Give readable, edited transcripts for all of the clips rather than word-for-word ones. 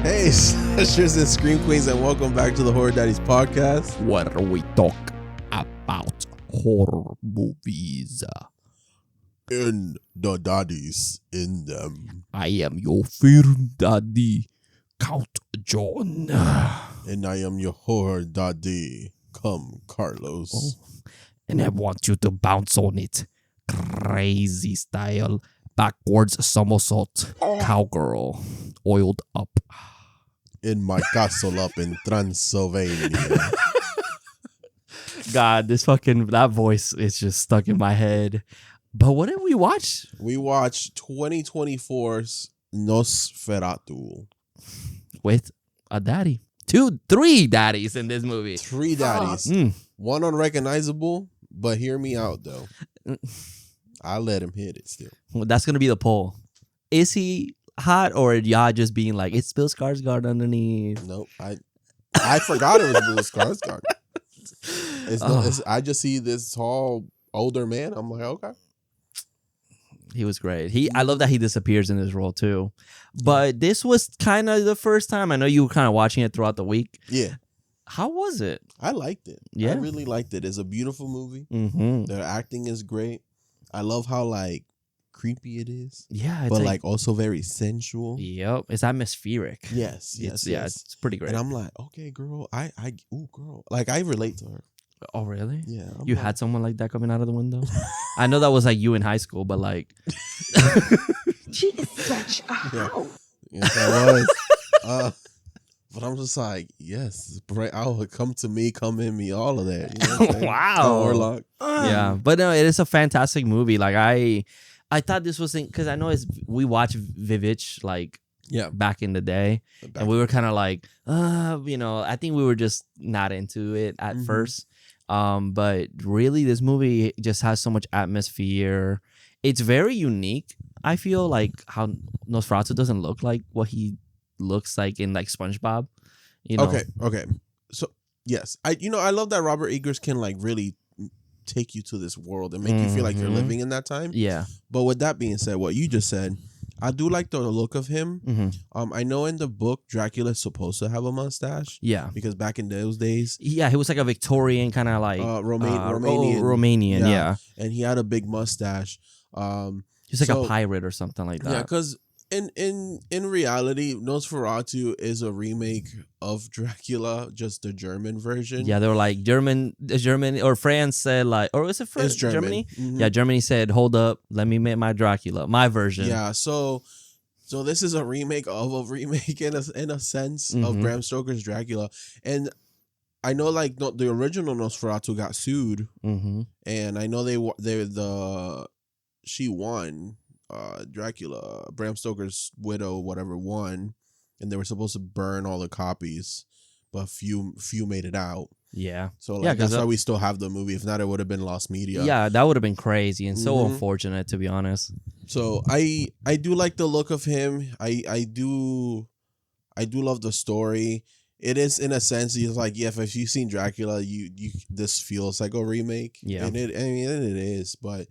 Hey, slashers and scream queens, and welcome back to the Horror Daddies Podcast, where we talk about horror movies. and the daddies in them. I am your film daddy, Count John. And I am your horror daddy. Come, Carlos. Oh, and I want you to bounce on it. Crazy style. Backwards somersault. Cowgirl. Oiled up. In my castle up in Transylvania. God, that voice is just stuck in my head. But what did we watch? We watched 2024's Nosferatu. With a daddy. 3 daddies in this movie. 3 daddies. One unrecognizable, but hear me out, though. I let him hit it still. Well, that's going to be the poll. Is he hot, or y'all just being like, it's Bill Skarsgård underneath? Nope. I forgot it was Bill Skarsgård. I just see this tall, older man. I'm like, okay. He was great. I love that he disappears in this role too. But this was kind of the first time. I know you were kind of watching it throughout the week. Yeah. How was it? I liked it. Yeah. I really liked it. It's a beautiful movie. Mm-hmm. Their acting is great. I love how creepy it is. Yeah. But also very sensual. Yep. It's atmospheric. Yes. Yeah, it's pretty great. And I'm like, okay, girl. Girl. I relate to her. Oh, really? Yeah. You had someone like that coming out of the window? I know that was like you in high school, but like. She is such a hoe. Yes, I was. But I'm just like, yes, come to me, come in me, all of that. You know what I'm saying? Wow. Warlock. Yeah, but no, it is a fantastic movie. Like I thought this was because I know we watched Vivitch back in the day, and we were kind of like, I think we were just not into it at first. But really, this movie just has so much atmosphere. It's very unique. I feel like how Nosferatu doesn't look like what he looks like in SpongeBob. Okay. So yes, I love that Robert Eggers can really take you to this world and make you feel like you're living in that time. Yeah. But with that being said, what you just said, I do like the look of him. Mm-hmm. I know in the book Dracula's supposed to have a mustache. Yeah. Because back in those days, yeah, he was like a Victorian kind of Romanian. Romanian, yeah. And he had a big mustache. He's like a pirate or something like that. Yeah, because in reality, Nosferatu is a remake of Dracula, just the German version. Yeah, they were like German or France said or is it France? It's Germany. Mm-hmm. Yeah, Germany said, hold up, let me make my Dracula, my version. Yeah, so this is a remake of a remake in a sense of Bram Stoker's Dracula. And I know the original Nosferatu got sued, and I know she won. Dracula, Bram Stoker's widow, whatever, won, and they were supposed to burn all the copies, but few made it out. Yeah. So that's why we still have the movie. If not, it would have been lost media. Yeah, that would have been crazy and so unfortunate, to be honest. So I do like the look of him. I do love the story. It is, in a sense, he's like, yeah, if you've seen Dracula, you this feels like a remake. Yeah. And it is, but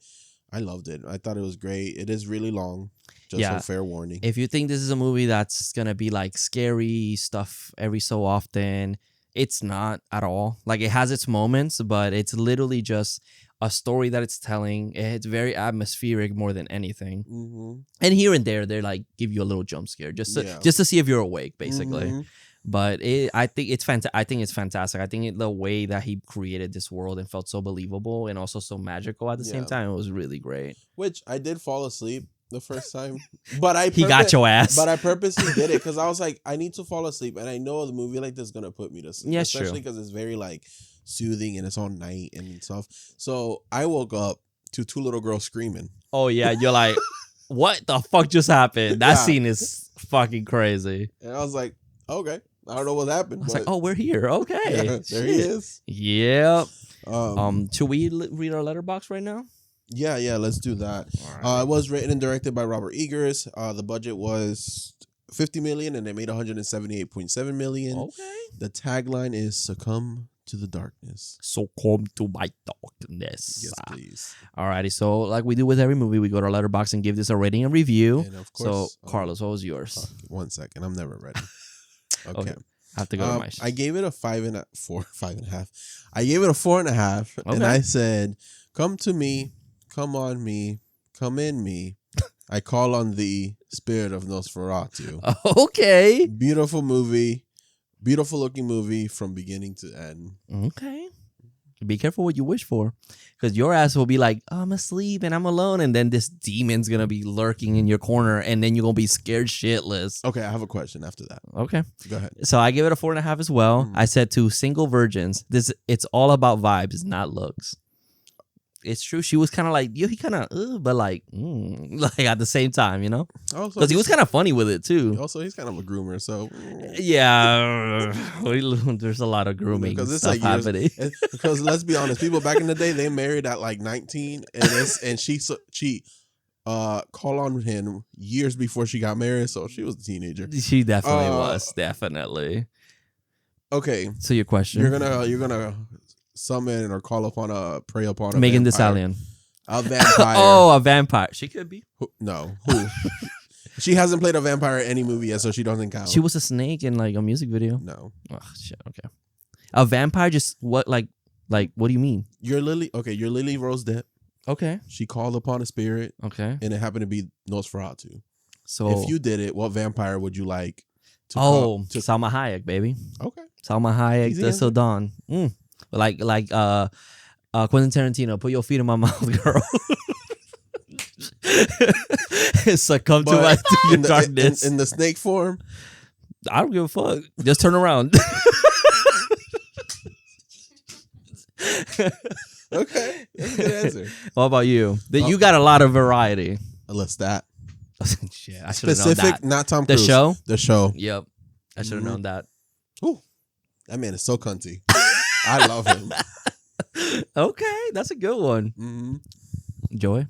I loved it. I thought it was great. It is really long. Just a fair warning. If you think this is a movie that's going to be scary stuff every so often, it's not at all. It has its moments, but it's literally just a story that it's telling. It's very atmospheric more than anything. Mm-hmm. And here and there, they give you a little jump scare just to see if you're awake, basically. Mm-hmm. But I think it's fantastic. I think the way that he created this world and felt so believable and also so magical at the same time, it was really great. Which I did fall asleep the first time, but he got your ass. But I purposely did it because I was like, I need to fall asleep, and I know the movie like this is gonna put me to sleep, especially because it's very soothing and it's all night and stuff. So I woke up to 2 little girls screaming. Oh yeah, you're like, what the fuck just happened? That scene is fucking crazy. And I was like, okay. I don't know what happened. I was like, oh, we're here. Okay. Yeah, there he is. Yep. Should we read our letterbox right now? Yeah, let's do that. Right. It was written and directed by Robert Eggers. The budget was $50 million and they made $178.7 million. Okay. The tagline is "Succumb to the darkness." Succumb to my darkness. Yes, please. Alrighty, so like we do with every movie, we go to our letterbox and give this a rating and review. And of course, so, Carlos, what was yours? 1 second, I'm never ready. Okay. I have to go to my. I gave it a 5.5. I gave it a 4.5, and I said, "Come to me, come on me, come in me. I call on the spirit of Nosferatu." Okay. Beautiful movie, beautiful looking movie from beginning to end. Okay. Be careful what you wish for, because your ass will be like, I'm asleep and I'm alone, and then this demon's gonna be lurking in your corner, and then you're gonna be scared shitless. Okay, I have a question after that. Okay. Go ahead. So I give it a 4.5 as well. I said to single virgins, it's all about vibes, not looks. It's true. She was kind of like, he kind of, but like at the same time, you know, because he was kind of funny with it too. Also, he's kind of a groomer, so yeah, there's a lot of grooming stuff happening. Because let's be honest, people back in the day, they married at like 19, and she called on him years before she got married, so she was a teenager. She definitely was, definitely. Okay, so your question, you're gonna summon or pray upon a Megan Thee vampire. Stallion. A vampire. Oh, a vampire. She could be. Who? She hasn't played a vampire in any movie yet, so she doesn't count. She was a snake in like a music video. No. Oh shit. Okay. A vampire. Just what? Like what do you mean? You're Lily Rose Depp. Okay. She called upon a spirit. Okay. And it happened to be Nosferatu. So if you did it, what vampire would you like to Salma Hayek, baby. Okay. Salma Hayek, the Sudan. Like Quentin Tarantino, put your feet in my mouth, girl. Succumb to your darkness. In the snake form? I don't give a fuck. Just turn around. Okay. That's a good answer. What about you? You got a lot of variety. Lestat. Shit, I should have known that. Not Tom Cruise. The show? Yep. I should have known that. Ooh. That man is so cunty. I love him. Okay, that's a good one. Mm-hmm. Joy?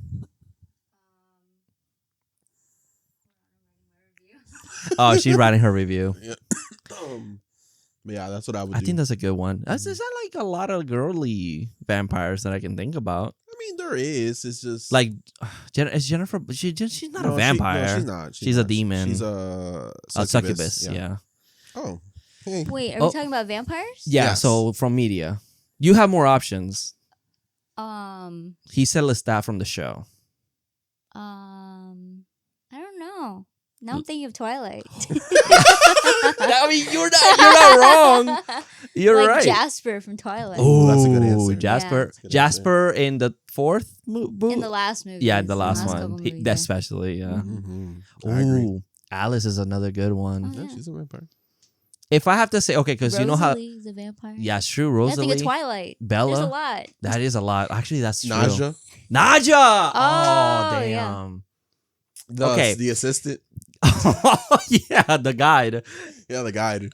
Oh, she's writing her review. Yeah, that's what I would do. I think that's a good one. Is that like a lot of girly vampires that I can think about? I mean, there is. It's just like is Jennifer. She's not a vampire. She's not. She's a demon. She's a succubus. Yeah. Oh. Hey. Wait, are we talking about vampires? Yeah. Yes. So from media, you have more options. He said Lestat from the show. I don't know. Now I'm thinking of Twilight. I mean, you're not wrong. You're like right. Jasper from Twilight. Oh, that's a good answer. Jasper. Yeah. Jasper in the fourth movie. In the last movie. Yeah, the last one. Especially, yeah. Mm-hmm. I agree. Alice is another good one. Oh, Yeah, yeah. she's a vampire. If I have to say, okay, because you know how Rosalie's a vampire. Yeah, it's true. I Rosalie, think of Twilight. Bella. There's a lot. That is a lot. Actually, that's true. Naja. Oh, damn. Yeah. The assistant. Yeah, the guide. Yeah, the guide.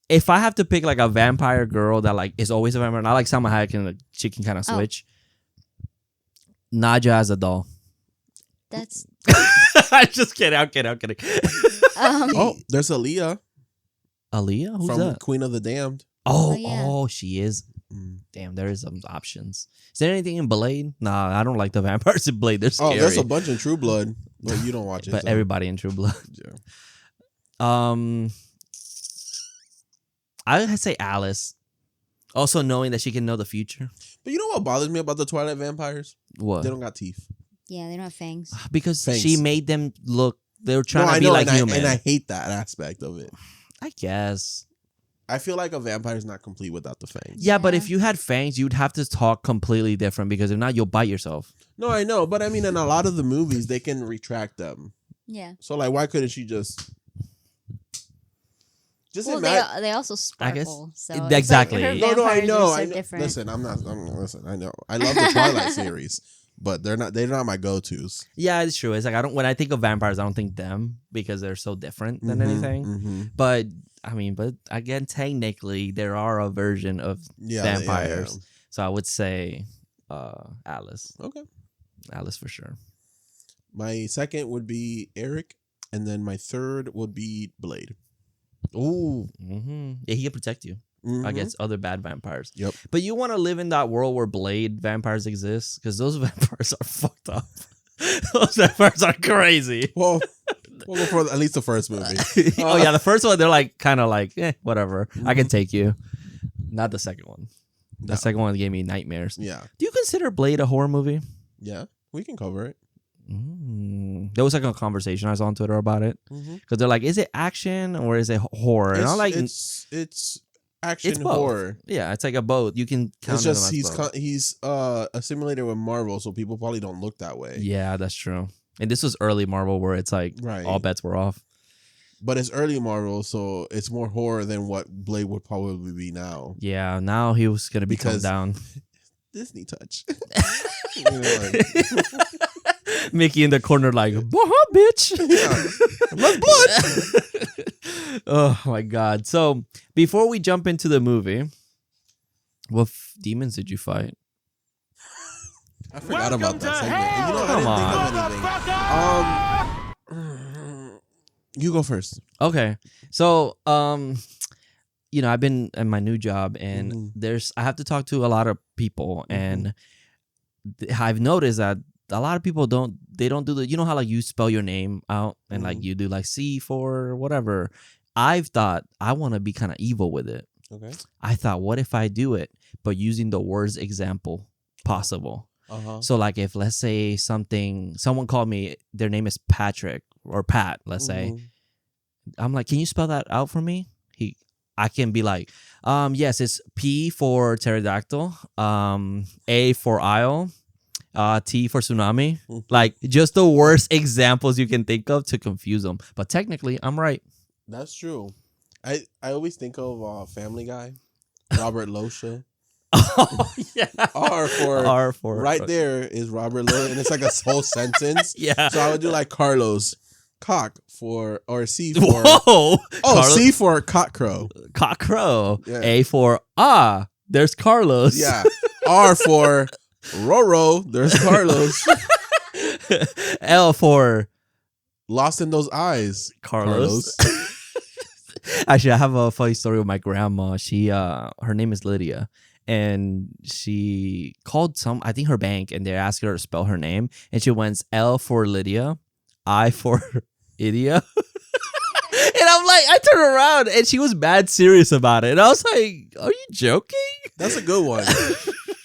If I have to pick like a vampire girl that like is always a vampire, not like Salma Hayek and like, she can kind of switch. Naja as a doll. That's. I'm just kidding. I'm kidding. There's Aaliyah. Aaliyah? Who's from that? Queen of the Damned. Oh, she is. Damn, there is some options. Is there anything in Blade? Nah, I don't like the vampires in Blade. They're scary. Oh, there's a bunch in True Blood, but you don't watch it. But everybody in True Blood. Yeah. I would say Alice. Also knowing that she can know the future. But you know what bothers me about the Twilight vampires? What? They don't got teeth. Yeah, they don't have fangs. Because Fangs. she made them look. They were trying to be like human. And I hate that aspect of it. I guess. I feel like a vampire is not complete without the fangs. Yeah, but if you had fangs, you'd have to talk completely different because if not, you'll bite yourself. No, I know. But I mean, in a lot of the movies, they can retract them. Yeah. So, like, why couldn't she just... Well, they also sparkle. So exactly. Like her No, I vampires know. are so different. Listen, I know. I love the Twilight series, but they're not my go-tos. Yeah, it's true. It's like when I think of vampires, I don't think them because they're so different than anything. Mm-hmm. But I mean, but again, technically, there are a version of vampires. Yeah. So I would say Alice. Okay. Alice for sure. My second would be Eric, and then my third would be Blade. Ooh. Mm-hmm. Yeah, he can protect you against other bad vampires. Yep. But you want to live in that world where Blade vampires exist? Because those vampires are fucked up. Those vampires are crazy. Well, We'll go for at least the first movie. Oh yeah, the first one they're like kind of like whatever. I can take you. Not the second one. The second one gave me nightmares. Yeah. Do you consider Blade a horror movie? Yeah, we can cover it. There was like a conversation I saw on Twitter about it because they're like, is it action or is it horror? And I'm like, it's action it's both. horror. Yeah, it's like a both. You can count it's just them as he's assimilated with Marvel, so people probably don't look that way. Yeah, that's true. And this was early Marvel where it's like all bets were off. But it's early Marvel, so it's more horror than what Blade would probably be now. Yeah, now he was gonna be toned down. Disney touch. Mickey in the corner like, bitch. Blood. Oh my god. So before we jump into the movie, what demons did you fight? I forgot about that segment. You know, I didn't think of anything. You go first. Okay. So I've been in my new job and I have to talk to a lot of people and I've noticed that a lot of people don't do the, you know how like you spell your name out and like you do like C for whatever. I've thought I want to be kind of evil with it. Okay. I thought, what if I do it, but using the worst example possible? So like if let's say someone called me, their name is Patrick or Pat, let's say. I'm like, can you spell that out for me? I can be like, yes, it's P for pterodactyl, A for isle, T for tsunami. Like just the worst examples you can think of to confuse them. But technically, I'm right. That's true. I always think of Family Guy, Robert Losha. Oh yeah. R for right there is Robert Losha, and it's like a whole sentence. Yeah. So I would do like Carlos, cock for, or C for. Whoa. Carlos, C for cock crow. Cock crow. Yeah. A for there's Carlos. Yeah. R for Roro. There's Carlos. L for Lost in Those Eyes. Carlos. Actually, I have a funny story with my grandma. She her name is Lydia. And she called I think her bank, and they asked her to spell her name. And she went L for Lydia, I for Idia. And I'm like, I turned around and she was mad serious about it. And I was like, are you joking? That's a good one.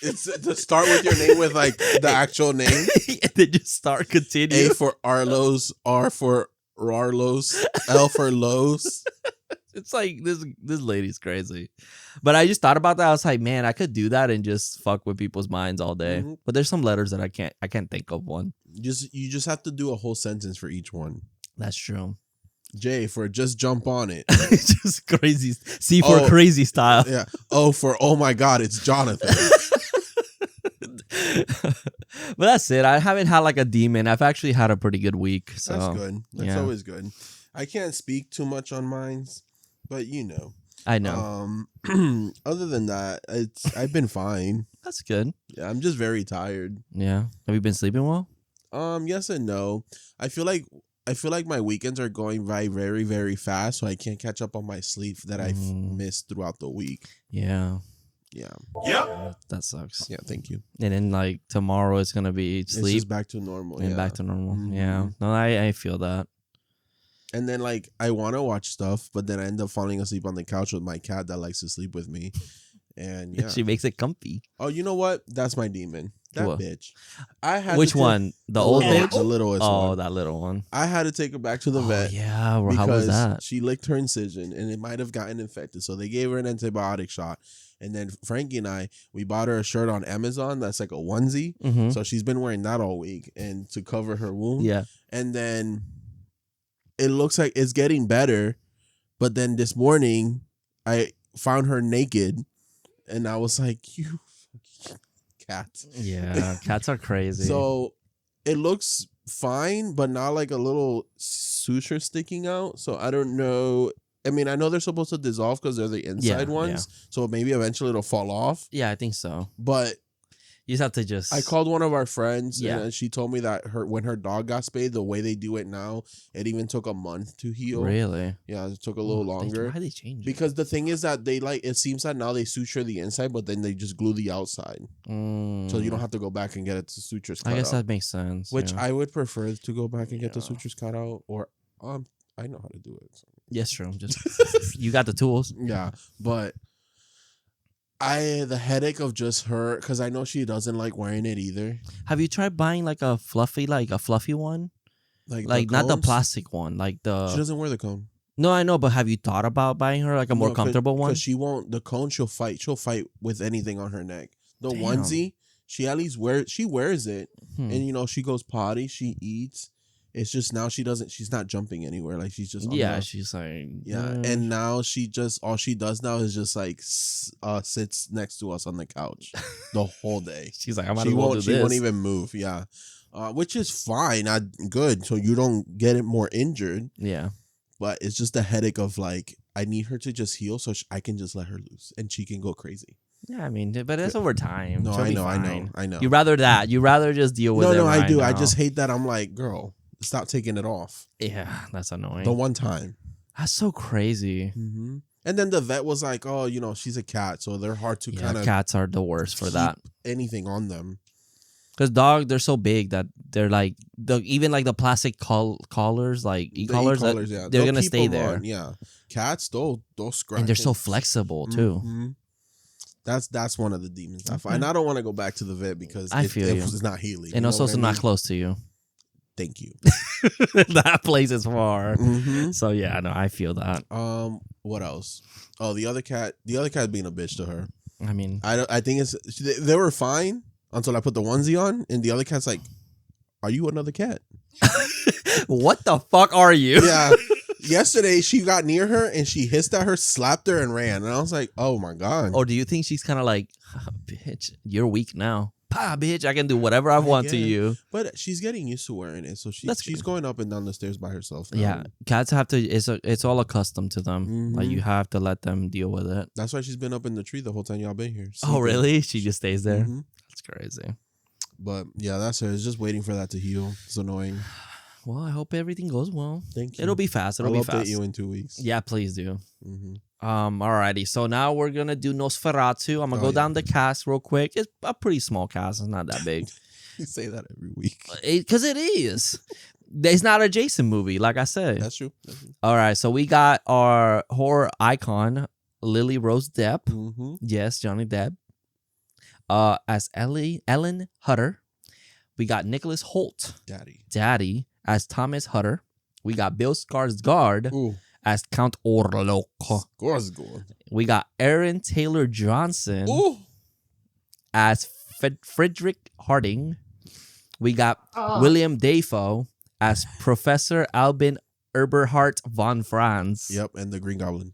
It's to start with your name with like the actual name. And then just start continue. A for Arlos, R for Rarlos, L for Los. It's like this lady's crazy. But I just thought about that. I was like, man, I could do that and just fuck with people's minds all day. But there's some letters that I can't think of one. You just have to do a whole sentence for each one. That's true. J for just jump on it. Just crazy. C for crazy style. Yeah. O for oh my god, it's Jonathan. But that's it. I haven't had like a demon. I've actually had a pretty good week. So that's good. That's always good. I can't speak too much on mines, but you know. I know. Other than that, I've been fine. That's good. Yeah, I'm just very tired. Yeah. Have you been sleeping well? Yes and no. I feel like my weekends are going by very, very fast, so I can't catch up on my sleep that I've missed throughout the week. Yeah. Yeah. Yep. That sucks. Yeah, thank you. And then like tomorrow it's gonna be sleep. It's just back to normal. And back to normal. Yeah. No, I feel that. And then like I want to watch stuff, but then I end up falling asleep on the couch with my cat that likes to sleep with me. And yeah. She makes it comfy. Oh, you know what? That's my demon. That bitch. I had Which one? The old bitch? The littlest one. Oh, that little one. I had to take her back to the vet. Yeah, well, how was that? She licked her incision and it might have gotten infected. So they gave her an antibiotic shot. And then Frankie and we bought her a shirt on Amazon that's like a onesie. Mm-hmm. So she's been wearing that all week and to cover her wound. Yeah. And then it looks like it's getting better. But then this morning I found her naked and I was like, you cat. Yeah, cats are crazy. So it looks fine, but not like a little suture sticking out. So I don't know. I mean, I know they're supposed to dissolve because they're the inside ones. Yeah. So maybe eventually it'll fall off. Yeah, I think so. But you just have to I called one of our friends and she told me that when her dog got spayed, the way they do it now, it even took a month to heal. Really? Yeah, it took a little longer. Why they change it? Because the thing is that it seems that now they suture the inside, but then they just glue the outside. So you don't have to go back and get it to sutures cut out. I guess that makes sense. Which I would prefer to go back and get the sutures cut out, or I know how to do it. So. Yes, true. Just you got the tools. Yeah, but the headache of just her, because I know she doesn't like wearing it either. Have you tried buying like a fluffy one? Like not the cones? plastic one, like She the. doesn't wear the cone. No, I know, but have you thought about buying her like a more No, comfortable one? Because she won't. The cone, she'll fight. She'll fight with anything on her neck. The Damn. onesie, she at least wears it, and she goes potty. She eats. It's just now she's not jumping anywhere. Like she's just She's like and now all she does now is just like sits next to us on the couch the whole day. She's like, she won't even move. Yeah, which is fine. Good. So you don't get it more injured. Yeah, but it's just the headache of like I need her to just heal so I can just let her loose and she can go crazy. Yeah, I mean, but it's over time. No, I know. You rather just deal with it. No, I do. Now. I just hate that. I'm like, girl, stop taking it off. Yeah, that's annoying. The one time. That's so crazy. Mm-hmm. And then the vet was like, oh, she's a cat, so they're hard to kind of. Cats are the worst for that. Anything on them. Because they're so big that they're like even like the plastic collars, like e-collars, yeah. They're gonna stay there. Yeah, cats they'll scratch. And they're so flexible too. Mm-hmm. That's one of the demons. And I don't want to go back to the vet because it's not healing. And also, it's not close to you. Thank you. That place is far. Mm-hmm. So yeah, no, I feel that. What else? Oh, the other cat being a bitch to her. I mean, I think they were fine until I put the onesie on, and the other cat's like, "Are you another cat?" What the fuck are you? Yeah. Yesterday, she got near her and she hissed at her, slapped her, and ran. And I was like, "Oh my god!" Or do you think she's kind of like, "Bitch, you're weak now." Pa, bitch, I can do whatever I want to you. But she's getting used to wearing it, so she's going up and down the stairs by herself now. Yeah, cats have to. It's all accustomed to them. Mm-hmm. Like you have to let them deal with it. That's why she's been up in the tree the whole time y'all been here. Oh, really? She just stays there. Mm-hmm. That's crazy. But yeah, that's her. It's just waiting for that to heal. It's annoying. Well, I hope everything goes well. Thank you. It'll be fast. I'll update you in 2 weeks. Yeah, please do. Mm-hmm. Alrighty. So now we're gonna do Nosferatu. I'm gonna go down the cast real quick. It's a pretty small cast. It's not that big. You say that every week. Because it is. It's not a Jason movie, like I said. That's true. All right. So we got our horror icon, Lily Rose Depp. Mm-hmm. Yes, Johnny Depp. As Ellen Hutter. We got Nicholas Hoult, Daddy, as Thomas Hutter. We got Bill Skarsgård as Count Orlok. Skarsgård. We got Aaron Taylor Johnson as Frederick Harding. We got William Dafoe as Professor Albin Eberhard von Franz. Yep, and the Green Goblin.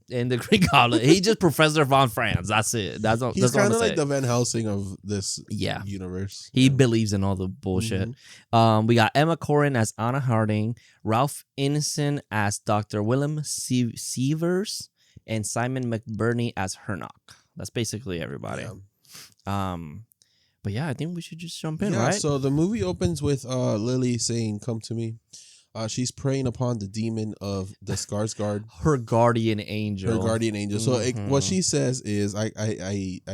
He just Professor von Franz. That's it. He's kind of like the Van Helsing of this universe. He believes in all the bullshit. Mm-hmm. We got Emma Corrin as Anna Harding, Ralph Ineson as Dr. Willem Sievers, and Simon McBurney as Hernock. That's basically everybody. Yeah. But yeah, I think we should just jump in, right? So the movie opens with Lily saying, "Come to me." She's preying upon the demon of the Skarsgård. Her guardian angel. So what she says is, I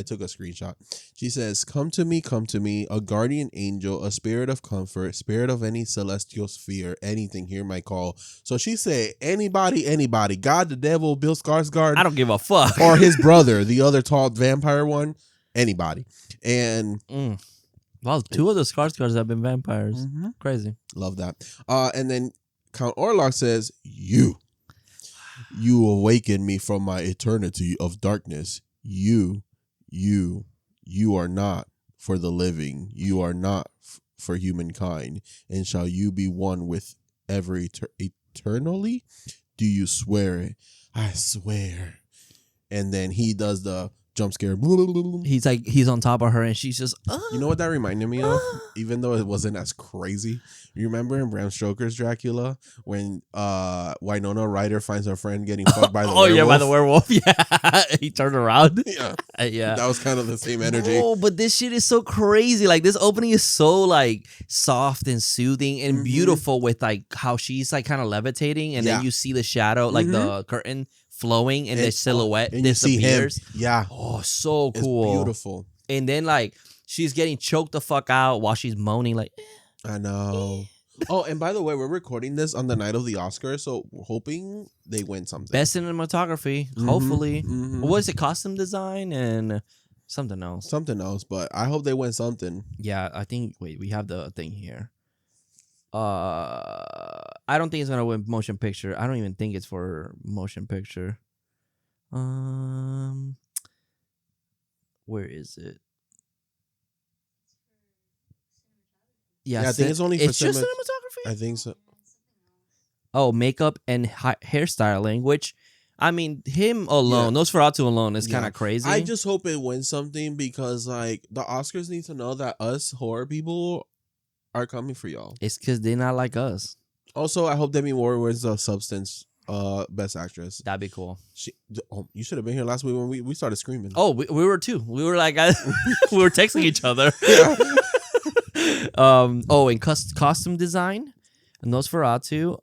took a screenshot. She says, come to me, a guardian angel, a spirit of comfort, spirit of any celestial sphere, anything, hear my call. So she said, anybody, God, the devil, Bill Skarsgård. I don't give a fuck. Or his brother, the other tall vampire one, anybody. And... Well, 2 of the Skarsgårds have been vampires. Mm-hmm. Crazy. Love that. And then Count Orlok says, You awaken me from my eternity of darkness. You are not for the living. You are not for humankind. And shall you be one with eternally? Do you swear it? I swear. And then he does the jump scare. He's on top of her and she's just You know what that reminded me of? Even though it wasn't as crazy. You remember in Bram Stoker's Dracula when Winona Ryder finds her friend getting fucked by the werewolf? Yeah, by the werewolf. Yeah. He turned around. Yeah. Yeah. That was kind of the same energy. Oh, but this shit is so crazy. Like this opening is so like soft and soothing and beautiful with like how she's like kind of levitating and then you see the shadow, like the curtain flowing and the silhouette and disappears. You see him. Yeah. Oh, so cool. It's beautiful. And then like she's getting choked the fuck out while she's moaning like I know. Oh, and by the way, we're recording this on the night of the Oscars, so we're hoping they win something. Best cinematography, hopefully. What is it? Costume design and something else. Something else, but I hope they win something. Yeah, I think. Wait, we have the thing here. I don't think it's gonna win motion picture. I don't even think it's for motion picture. Where is it? Yeah, I think it's only for it's just cinematography. I think so. Oh, makeup and hairstyling, which I mean, him alone, Nosferatu alone is kind of crazy. I just hope it wins something because like the Oscars need to know that us horror people are coming for y'all. It's because they're not like us. Also, I hope Demi Moore wins the Substance Best Actress. That'd be cool. You should have been here last week when we started screaming. Oh, we were too. We were like, we were texting each other. And costume design, Nosferatu,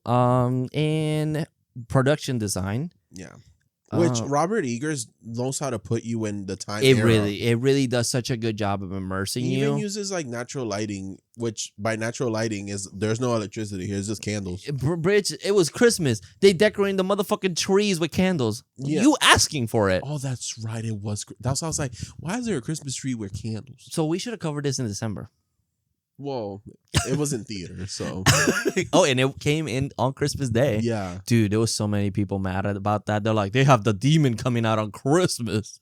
and production design. Yeah. Which Robert Eggers knows how to put you in the time It era. really does such a good job of immersing He you. even uses like natural lighting, which by natural lighting is there's no electricity here. It's just candles. Bridge, it was Christmas. They decorating the motherfucking trees with candles. Yeah. You asking for it. Oh, that's right. It was. That's why I was like, why is there a Christmas tree with candles? So we should have covered this in December. Well, it was in theater, so. Oh, and it came in on Christmas Day. Yeah. Dude, there was so many people mad about that. They're like, they have the demon coming out on Christmas.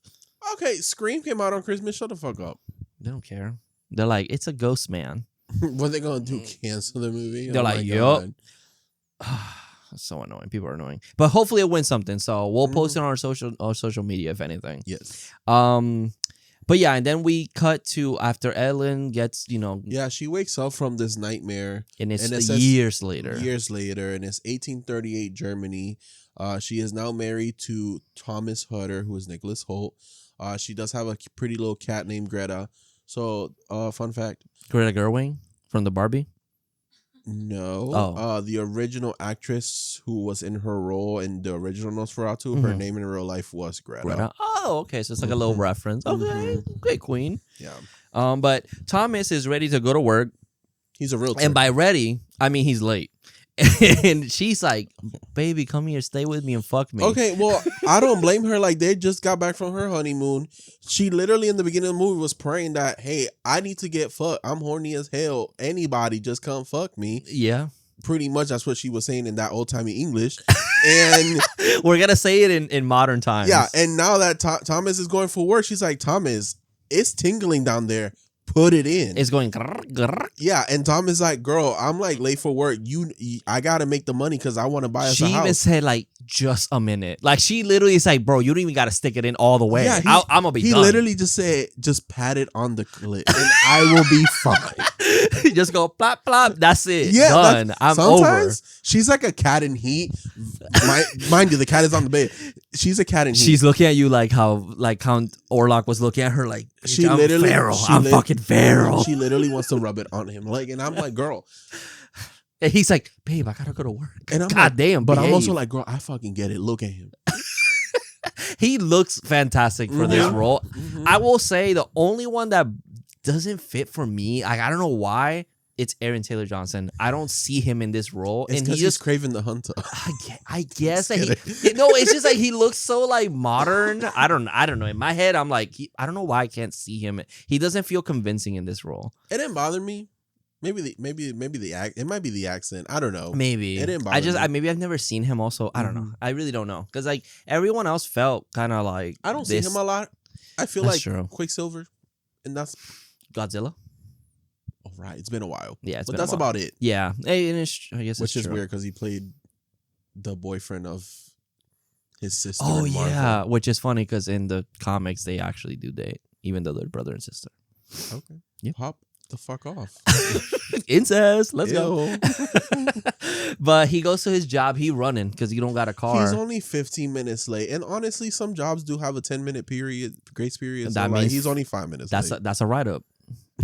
Okay, Scream came out on Christmas. Shut the fuck up. They don't care. They're like, it's a ghost man. What are they going to do? Cancel the movie? They're like, yup. So annoying. People are annoying. But hopefully it wins something. So we'll post it on our social media, if anything. Yes. But yeah, and then we cut to after Ellen gets, Yeah, she wakes up from this nightmare. and it's And it says years later. Years later, and it's 1838 Germany. She is now married to Thomas Hutter, who is Nicholas Holt. She does have a pretty little cat named Greta. So, fun fact. Greta Gerwig from the Barbie. No. Oh. The original actress who was in her role in the original Nosferatu, her name in real life was Greta. Oh, okay. So it's like a little reference. Okay. Okay, queen. Yeah. But Thomas is ready to go to work. He's a real And by ready, I mean he's late. And she's like, baby, come here, stay with me and fuck me. Okay, well, I don't blame her. Like, they just got back from her honeymoon. She literally, in the beginning of the movie, was praying that, hey, I need to get fucked. I'm horny as hell. Anybody just come fuck me. Yeah. Pretty much that's what she was saying in that old-timey English. And we're going to say it in modern times. yeah, and now that Thomas is going for work, she's like, Thomas, it's tingling down there. Put it in. It's going grrr, grrr. Yeah, and Tom is like, girl, I'm like late for work. I gotta make the money because I want to buy us a house. She even said like just a minute. Like she literally is like, bro, you don't even gotta stick it in all the way. Yeah, I'm gonna be done. He literally just said, just pat it on the clit and I will be fine. Just go plop plop. That's it. Yeah, done. I'm over. She's like a cat in heat. Mind you, the cat is on the bed. She's a cat in heat. She's looking at you like how like Count Orlok was looking at her like, I'm feral. I'm fucking feral. She literally wants to rub it on him. Like, and I'm like, girl. And he's like, babe, I gotta go to work. And I'm God like, damn. But behave. I'm also like, girl, I fucking get it. Look at him. He looks fantastic for this role. I will say the only one that doesn't fit for me, I don't know why, it's Aaron Taylor Johnson. I don't see him in this role. It's and because he's Craven the Hunter. I guess that no, it's just like he looks so like modern. I don't know. In my head, I'm like, I don't know why I can't see him. He doesn't feel convincing in this role. It didn't bother me. Maybe the act. It might be the accent. I don't know. Maybe it didn't bother me. Maybe I've never seen him. Also, I don't know. I really don't know because like everyone else felt kind of like I don't see him a lot. I feel That's like true. Quicksilver, and that's Godzilla. all right. It's been a while. Yeah, but that's about it. Yeah, and I guess Which it's is true. weird because he played the boyfriend of his sister. Oh in Marvel. yeah, which is funny because in the comics they actually do date, even though they're brother and sister. Okay. Yep. Hop the fuck off. Incest. Let's Ew. go. But he goes to his job. He running because he don't got a car. He's only 15 minutes late, and honestly, some jobs do have a 10-minute grace period. So That like, means he's only 5 minutes late. That's a write up.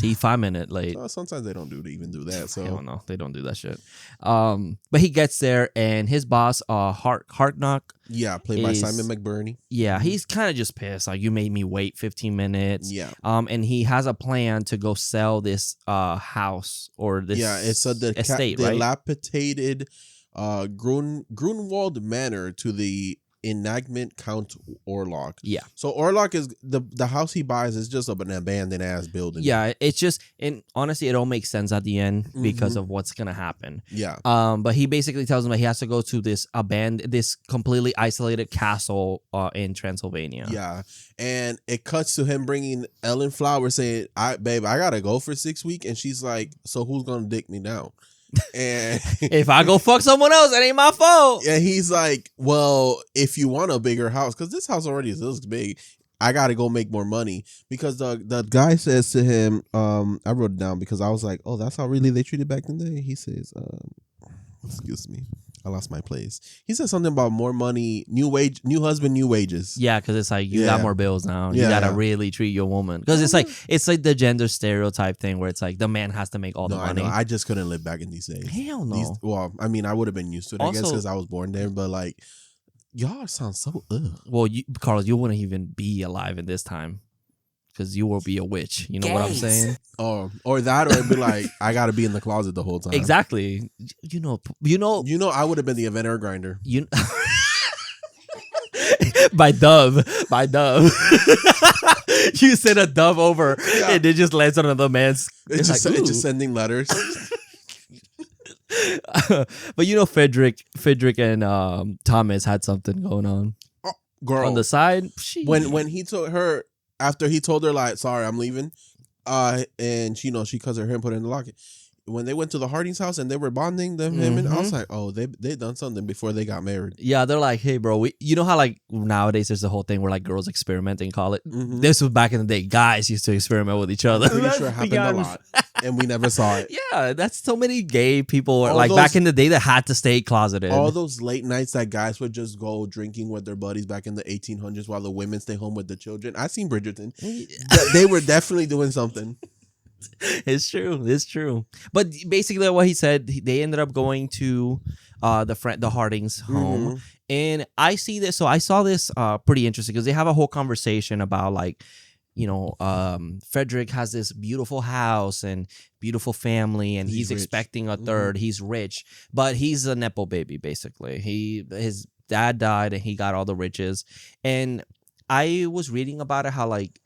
He 5 minutes late. Sometimes they don't even do that. So I don't know. They don't do that shit. But he gets there, and his boss, Hartnock. Yeah, played by Simon McBurney. Yeah, he's kind of just pissed. Like, you made me wait 15 minutes. Yeah. And he has a plan to go sell this house or this it's estate, right? Dilapidated Grunwald Manor to the enactment Count Orlok. Yeah. So Orlok is the house he buys is just an abandoned ass building. Yeah, it's just, and honestly, it all makes sense at the end because of what's gonna happen. Yeah. But he basically tells him that he has to go to this completely isolated castle in Transylvania. Yeah, and it cuts to him bringing Ellen Flowers saying, I gotta go for 6 weeks," and she's like, "So who's gonna dick me down?" And If I go fuck someone else, it ain't my fault. and he's like, "Well, if you want a bigger house, because this house already looks big, I gotta go make more money." Because the guy says to him, I wrote it down because I was like, "Oh, that's how really they treated back in the day." He says, excuse me, I lost my place. He said something about more money, new husband, new wages. Yeah, because it's like you got more bills now. You Yeah, gotta yeah. really treat your woman because it's like the gender stereotype thing where it's like the man has to make all the money. I know. I just couldn't live back in these days. Hell no. Well, I mean, I would have been used to it, I guess, Also- because I was born there. But like, y'all sound so ugh. Well, Carlos, you wouldn't even be alive in this time because you will be a witch. You know what I'm saying? Or that, or it'd be like, I gotta be in the closet the whole time. Exactly. You know. I would have been the Avenger grinder. You by dove. You send a dove over and it just lands on another man's. It's like, just ooh. sending letters. But Frederick and Thomas had something going on Girl, on the side. when he told her, after he told her like, "Sorry, I'm leaving," and she cut her hair and put it in the locket. When they went to the Harding's house and they were bonding him, and I was like, "Oh, they done something before they got married." Yeah, they're like, "Hey, bro, you know how like nowadays there's the whole thing where like girls experiment and call it." Mhm. This was back in the day. Guys used to experiment with each other. Pretty sure it happened a lot, and we never saw it. Yeah, that's so many gay people All like those- back in the day that had to stay closeted. All those late nights that guys would just go drinking with their buddies back in the 1800s while the women stay home with the children. I seen Bridgerton. They were definitely doing something. It's true. But basically, what he said, they ended up going to the Hardings' home, and I see this. So I saw this pretty interesting because they have a whole conversation about like, Frederick has this beautiful house and beautiful family, and he's rich. expecting a third. He's rich, but he's a nepo baby basically. His dad died, and he got all the riches. And I was reading about it how like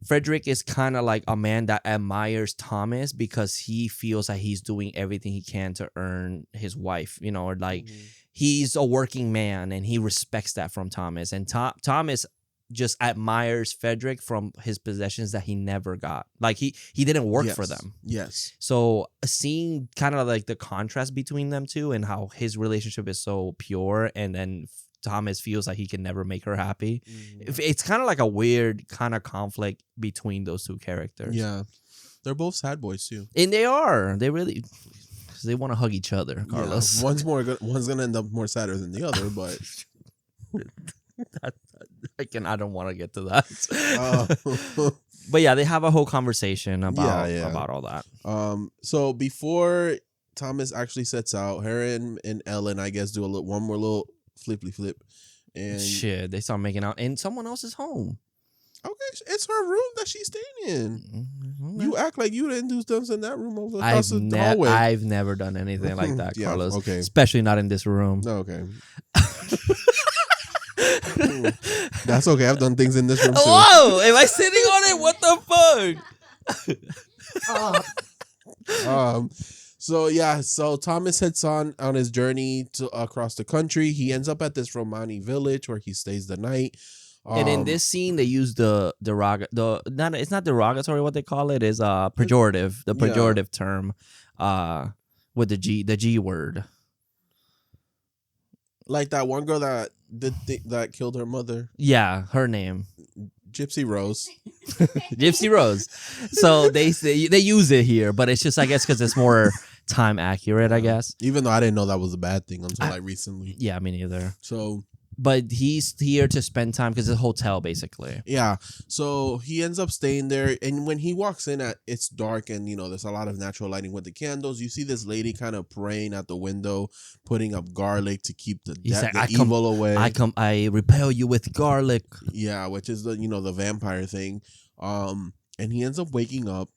Frederick is kind of like a man that admires Thomas because he feels that he's doing everything he can to earn his wife, or like he's a working man and he respects that from Thomas. And Thomas just admires Frederick from his possessions that he never got. Like he didn't work for them. Yes. So seeing kind of like the contrast between them two and how his relationship is so pure, and then Thomas feels like he can never make her happy. It's kind of like a weird kind of conflict between those two characters. Yeah. They're both sad boys too. And they are. They really, because they want to hug each other, Carlos. Yeah, one's gonna end up more sadder than the other, but I don't want to get to that. uh, But yeah, they have a whole conversation about Yeah. about all that. so before Thomas actually sets out, her and Ellen, I guess, do one more little flippy flip, and Shit, they start making out in someone else's home. okay, it's her room that she's staying in. Mm-hmm. You act like you didn't do stuff in that room over across the hallway. I've never done anything like that, Yeah, Carlos. okay. Especially not in this room. No, okay. That's okay. I've done things in this room too. Whoa! Am I sitting on it? What the fuck? So Thomas heads on his journey to across the country. He ends up at this Romani village where he stays the night. And in this scene, they use it's not derogatory. What they call it is pejorative. The pejorative term, with the G word. Like that one girl that that killed her mother, Yeah, her name. Gypsy Rose. Gypsy Rose. So they use it here, but it's just, I guess, because it's more time accurate, I guess. Even though I didn't know that was a bad thing until like recently. Yeah, me neither. So But he's here to spend time because it's a hotel, basically. Yeah. So he ends up staying there. And when he walks in, it's dark and, there's a lot of natural lighting with the candles. You see this lady kind of praying at the window, putting up garlic to keep the evil away. I repel you with garlic. Yeah, which is the vampire thing. And he ends up waking up.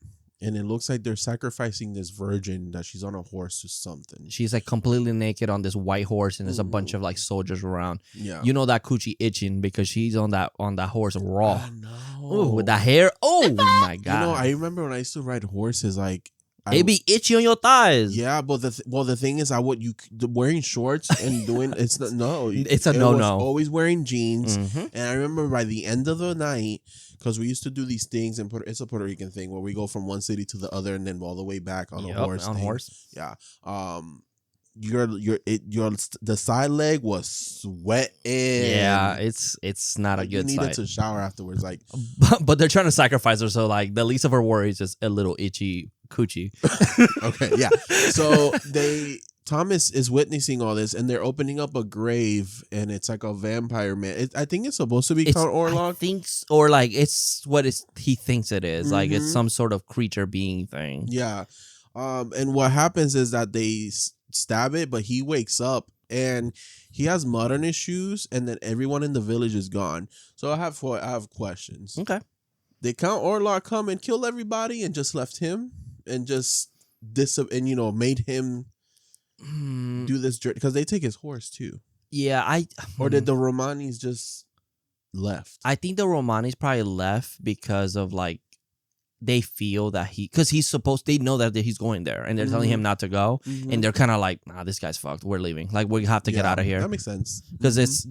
And it looks like they're sacrificing this virgin that she's on a horse to something. She's like completely naked on this white horse, and there's a bunch of like soldiers around. Yeah, that coochie itching because she's on that horse raw. No, Ooh, with that hair. Oh my god! I remember when I used to ride horses, like it be itchy on your thighs. Yeah, but the thing is, wearing shorts and doing it's not, no, it's a no. Always wearing jeans, and I remember by the end of the night. Because we used to do these things, and it's a Puerto Rican thing where we go from one city to the other and then all the way back on a horse. On horse. Yeah. The side leg was sweating. Yeah, it's not a good sight. You needed to shower afterwards, like. But they're trying to sacrifice her, so like the least of her worries is a little itchy coochie. Okay, yeah. So Thomas is witnessing all this, and they're opening up a grave, and it's like a vampire man. I think it's supposed to be Count Orlok. Or like it's what he thinks it is. Like it's some sort of creature being thing. Yeah. And what happens is that they stab it, but he wakes up, and he has mud on his shoes, and then everyone in the village is gone. So I have questions. Okay. Did Count Orlok come and kill everybody and just left him and just made him do this journey because they take his horse too? Yeah, or did the Romanis just left? I think the Romanis probably left because of like they feel that they know that he's going there and they're telling him not to go, and they're kind of like, nah, this guy's fucked, we're leaving, like we have to get out of here. That makes sense because it's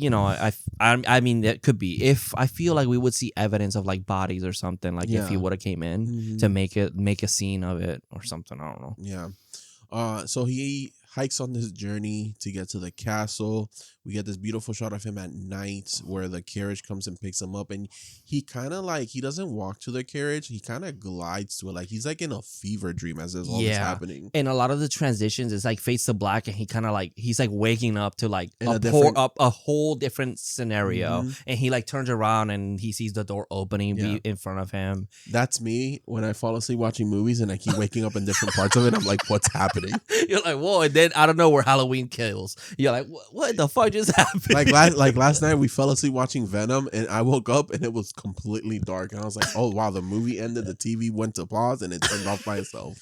I mean it could be, if I feel like we would see evidence of like bodies or something, like if he would have came in to make a scene of it or something, I don't know. Yeah. So he hikes on this journey to get to the castle. We get this beautiful shot of him at night where the carriage comes and picks him up, and he kind of like, he doesn't walk to the carriage, he kind of glides to it, like he's like in a fever dream as there's all this happening. And a lot of the transitions is like fades to black, and he kind of like, he's like waking up to like a whole different scenario, and he like turns around and he sees the door opening in front of him. That's me when I fall asleep watching movies and I keep waking up in different parts of it. I'm like, what's happening? You're like, whoa, and then I don't know where Halloween kills. You're like, what the fuck just happened? Like last night we fell asleep watching Venom, and I woke up and it was completely dark, and I was like, oh wow, the movie ended, the TV went to pause and it turned off by itself.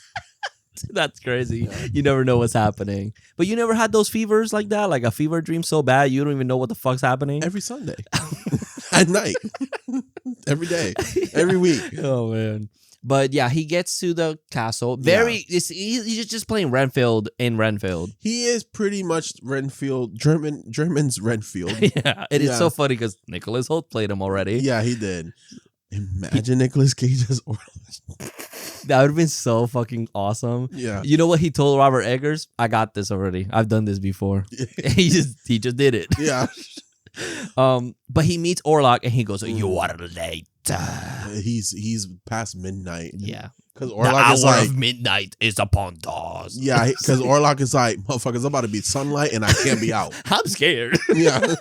That's crazy. Yeah. You never know what's happening. But you never had those fevers like that? Like a fever dream so bad you don't even know what the fuck's happening? Every Sunday. At night. Every day. Every week. Oh man. But yeah, he gets to the castle. He's just playing Renfield in Renfield. He is pretty much Renfield, German's Renfield. Yeah, it is so funny because Nicholas Hoult played him already. Yeah, he did. Imagine Nicolas Cage as Orlok. That would have been so fucking awesome. Yeah. You know what he told Robert Eggers? I got this already. I've done this before. he just did it. Yeah. But he meets Orlok and he goes, "You are late." He's past midnight. Yeah. Because Orlok is like, of midnight is upon us. Yeah, because Orlok is like, motherfuckers, about to be sunlight and I can't be out. I'm scared. Yeah.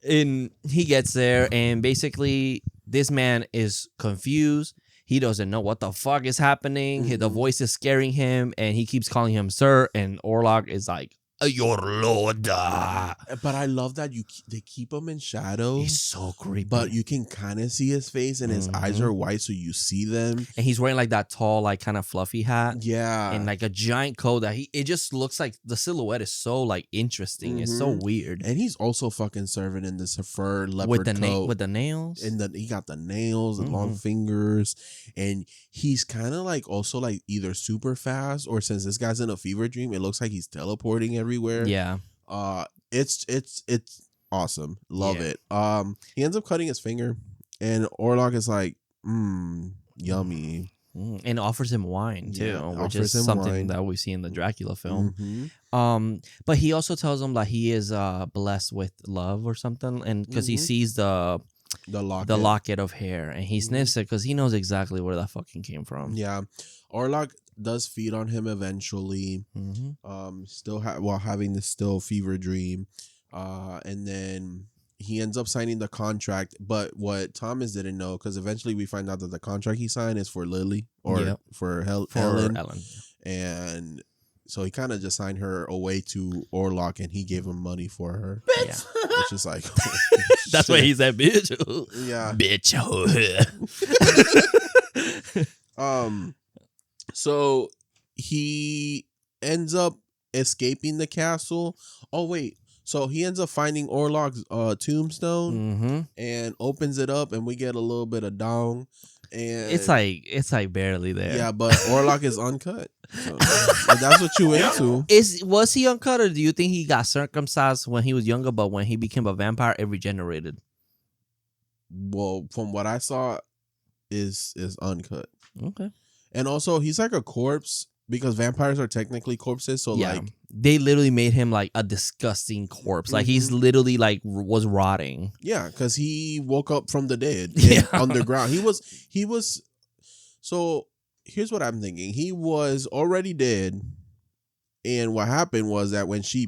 And he gets there and basically this man is confused. He doesn't know what the fuck is happening. The voice is scaring him and he keeps calling him sir. And Orlok is like, your lord. But I love that they keep him in shadow. He's so creepy. But you can kind of see his face and his eyes are white, so you see them. And he's wearing like that tall, like kind of fluffy hat. Yeah. And like a giant coat that it just looks like the silhouette is so like interesting. It's so weird. And he's also fucking serving in this fur leopard coat. With the nails. And he got the nails, the long fingers. And he's kind of like also like either super fast or since this guy's in a fever dream, it looks like he's teleporting everywhere. Yeah. It's awesome. Love it. He ends up cutting his finger and Orlok is like, yummy. And offers him wine too, which is something that we see in the Dracula film. But he also tells him that he is blessed with love or something, and because he sees the locket of hair and he sniffs it because he knows exactly where that fucking came from. Yeah. Orlok does feed on him eventually, still while having this still fever dream. And then he ends up signing the contract. But what Thomas didn't know, because eventually we find out that the contract he signed is for Lily or for Ellen. And so he kind of just signed her away to Orlok, and he gave him money for her. Yeah. Which is like, that's why he said, bitch. Yeah. Bitch. So he ends up escaping the castle. Oh, wait. So he ends up finding Orlok's tombstone and opens it up, and we get a little bit of dong. And it's like barely there. Yeah, but Orlok is uncut. So that's what you into. Was he uncut, or do you think he got circumcised when he was younger, but when he became a vampire, it regenerated? Well, from what I saw, is uncut. Okay. And also, he's like a corpse because vampires are technically corpses. So like, they literally made him like a disgusting corpse. Like he's literally like was rotting. Yeah, because he woke up from the dead underground. He was. So here's what I'm thinking. He was already dead, and what happened was that when she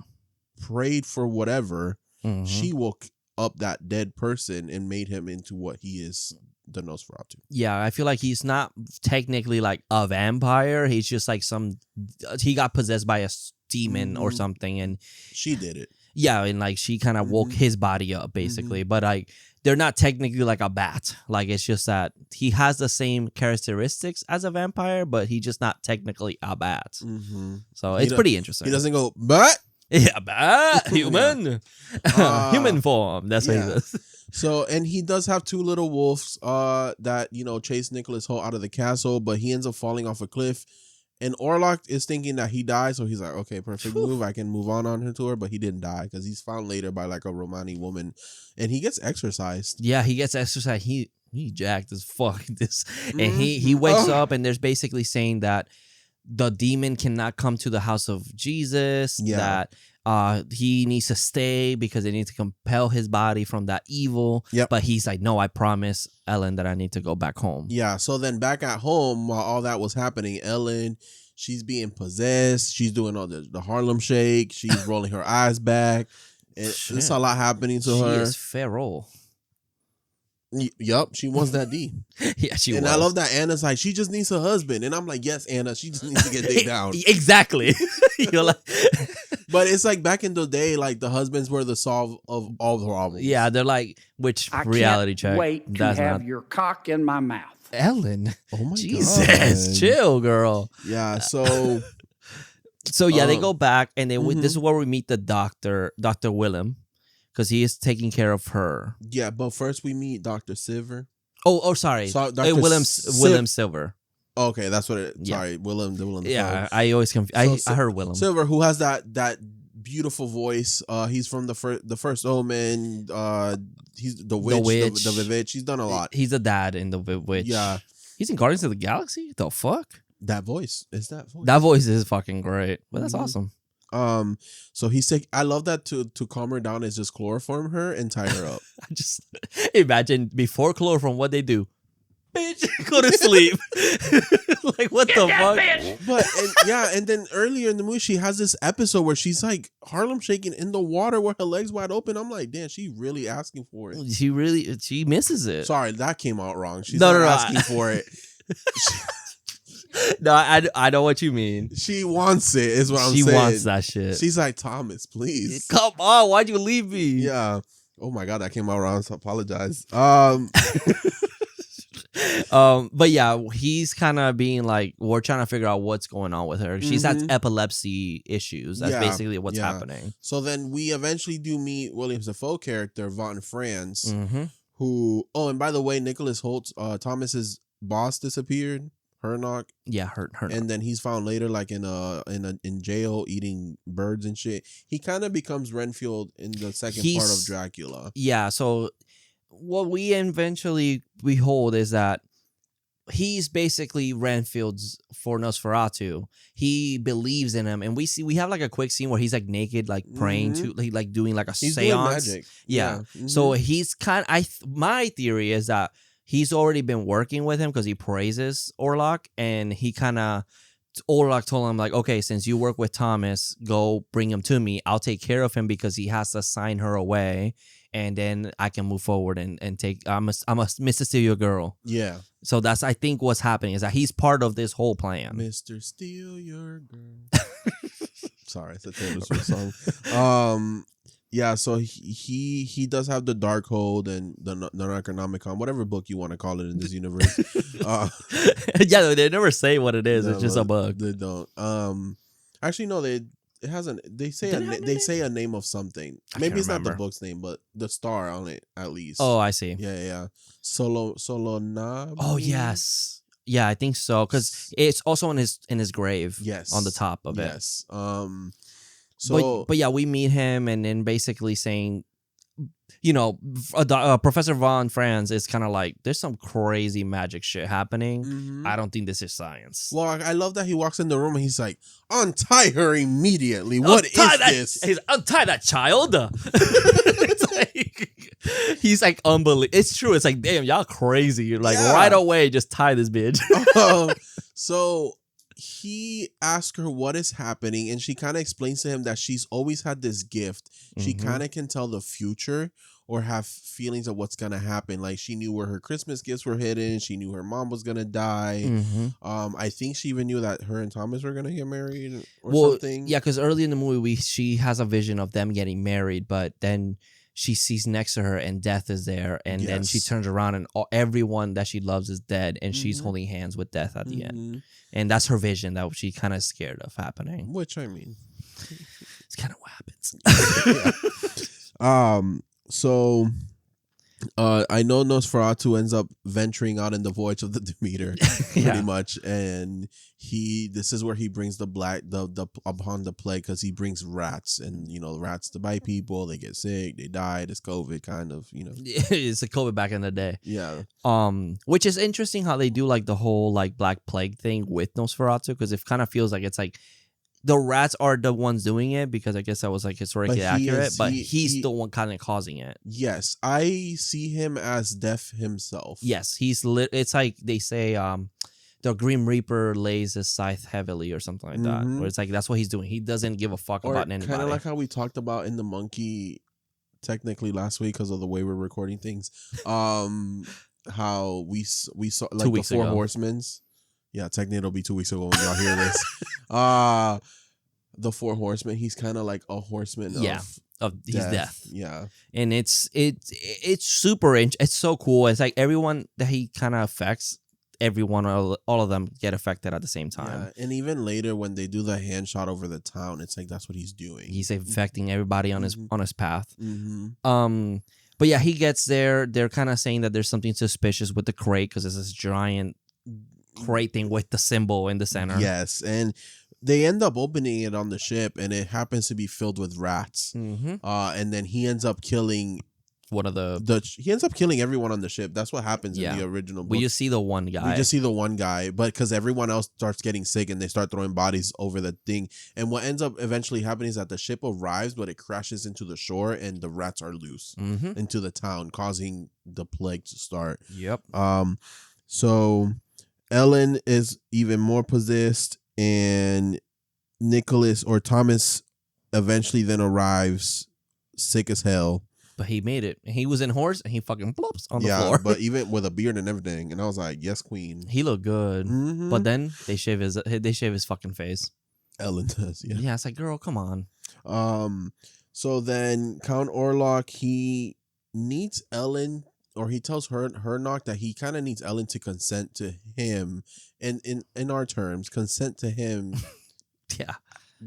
prayed for whatever, she woke up that dead person and made him into what he is. The Nosferatu. Yeah, I feel like he's not technically like a vampire. He's just like he got possessed by a demon or something, and she did it. Yeah, and like she kind of woke his body up basically, but like they're not technically like a bat. Like it's just that he has the same characteristics as a vampire, but he's just not technically a bat. So it's pretty interesting. He doesn't go, but yeah, bat human, human form. That's what he does. So, and he does have two little wolves that, chase Nicholas Hoult out of the castle, but he ends up falling off a cliff. And Orlok is thinking that he died, so he's like, okay, perfect move. I can move on to her, but he didn't die because he's found later by like a Romani woman, and he gets exorcised. Yeah, he gets exorcised. He jacked as fuck. And he wakes up, and there's basically saying that the demon cannot come to the house of Jesus, that he needs to stay because they need to compel his body from that evil. But he's like, no, I promise Ellen that I need to go back home. Yeah, so then back at home, while all that was happening, Ellen, she's being possessed. She's doing all the Harlem Shake. She's rolling her eyes back. It's a lot happening to her. She is feral. Yup, she wants that D. Yeah, she and was. I love that Anna's like, she just needs a husband. And I'm like, yes, Anna, she just needs to get dick down. Exactly. You're like... But it's like back in the day, like the husbands were the solve of all the problems. Yeah, they're like, which reality check? Wait to have your cock in my mouth. Ellen. Oh my Jesus, God. chill, girl. Yeah, so... they go back, and this is where we meet the doctor, Dr. Willem. Because he is taking care of her. Yeah, but first we meet Dr. Silver. Oh, sorry. So, Willem Silver. Okay, that's what it. Sorry, Willem. Yeah, I always confuse. I heard Willem Silver, who has that beautiful voice. He's from the first Omen. He's the witch, the witch. He's done a lot. He's the dad in the witch. Yeah, he's in Guardians of the Galaxy. The fuck? That voice is that voice. That voice is fucking great. But that's awesome. So he's sick. I love that to calm her down is just chloroform her and tie her up. I just imagine before chloroform, what they do. Bitch, go to sleep. Like what the fuck? Bitch. But and then earlier in the movie, she has this episode where she's like Harlem shaking in the water with her legs wide open. I'm like, damn, she really asking for it. She misses it. Sorry, that came out wrong. She's not asking for it. No, I know what you mean. She wants it, is what I'm saying. She wants that shit. She's like, Thomas, please. Come on, why'd you leave me? Yeah. Oh my God, that came out wrong, so I apologize. But yeah, he's kind of being like, we're trying to figure out what's going on with her. She's had epilepsy issues. That's basically what's happening. So then we eventually do meet William Dafoe character, Von Franz, who, and by the way, Nicholas Hoult, Thomas's boss disappeared. Hernock. Yeah, Hernock. And then he's found later, like in jail, eating birds and shit. He kind of becomes Renfield in the second part of Dracula. Yeah. So what we eventually behold is that he's basically Renfield's for Nosferatu. He believes in him, and we have like a quick scene where he's like naked, like praying to, like doing like a seance. Doing magic. Yeah. So he's my theory is that he's already been working with him because he praises Orlok, and he kind of Orlok told him like, okay, since you work with Thomas, go bring him to me. I'll take care of him because he has to sign her away, and then I can move forward and take. I'm a Mr. Steal Your Girl. Yeah. So that's I think what's happening is that he's part of this whole plan. Mr. Steal Your Girl. Sorry, it's a Taylor Swift song. Yeah, so he does have the Darkhold and the Necronomicon, whatever book you want to call it in this universe. Yeah, they never say what it is. No, it's just a bug. They don't. Actually, no. It hasn't. They say a name of something. Maybe it's not the book's name, but the star on it at least. Oh, I see. Yeah. Solona. Oh yes. Yeah, I think so because it's also in his grave. Yes. On the top of it. Yes. So, but yeah, we meet him and then basically saying, Professor Von Franz is kind of like, there's some crazy magic shit happening. mm-hmm. I don't think this is science. Well, I love that he walks in the room and he's like, untie her immediately. What is this? He's untie that child. It's like, he's like unbelievable. It's true. It's like, damn, y'all crazy. You're like right away, just tie this bitch. So he asks her what is happening, and she kind of explains to him that she's always had this gift. She kind of can tell the future or have feelings of what's gonna happen. Like she knew where her Christmas gifts were hidden. She knew her mom was gonna die. I think she even knew that her and Thomas were gonna get married or something. Yeah, because early in the movie, she has a vision of them getting married, but then she sees next to her and death is there, and then she turns around and everyone that she loves is dead, and she's holding hands with death at the end. And that's her vision that she kind of scared of happening. Which I mean, it's kind of what happens. So I know Nosferatu ends up venturing out in the voyage of the Demeter, pretty much, and this is where he brings the upon the plague, because he brings rats, and rats to bite people, they get sick, they die. It's COVID kind of, It's a COVID back in the day. Yeah. Which is interesting how they do like the whole like Black Plague thing with Nosferatu, because it kind of feels like it's like the rats are the ones doing it, because I guess that was like historically accurate, but he's the one kind of causing it. Yes, I see him as death himself. Yes, it's like they say the Grim Reaper lays his scythe heavily or something like that. Where it's like that's what he's doing. He doesn't give a fuck about anybody. Kind of like how we talked about in the monkey technically last week because of the way we're recording things. How we saw like the Four Horsemen's. Yeah, technically it'll be 2 weeks ago when y'all hear this. The Four Horsemen, he's kind of like a horseman of his death. Yeah. And it's super it's so cool. It's like everyone that he kind of affects, all of them get affected at the same time. Yeah, and even later when they do the hand shot over the town, it's like that's what he's doing. He's affecting everybody on his path. But yeah, he gets there. They're kind of saying that there's something suspicious with the crate because it's this giant crate thing with the symbol in the center. Yes, and they end up opening it on the ship, and it happens to be filled with rats. And then he ends up killing he ends up killing everyone on the ship. That's what happens in the original book. We just see the one guy. We just see the one guy, but because everyone else starts getting sick and they start throwing bodies over the thing. And what ends up eventually happening is that the ship arrives, but it crashes into the shore and the rats are loose into the town, causing the plague to start. Yep. So Ellen is even more possessed, and Nicholas or Thomas eventually then arrives sick as hell. But he made it. He was in horse and he fucking bloops on the floor. But even with a beard and everything. And I was like, yes, queen. He looked good. But then they shave his fucking face. Ellen does, yeah. Yeah, it's like, girl, come on. So then Count Orlok, he needs Ellen, or he tells Hernok that he kind of needs Ellen to consent to him, and in our terms, consent to him.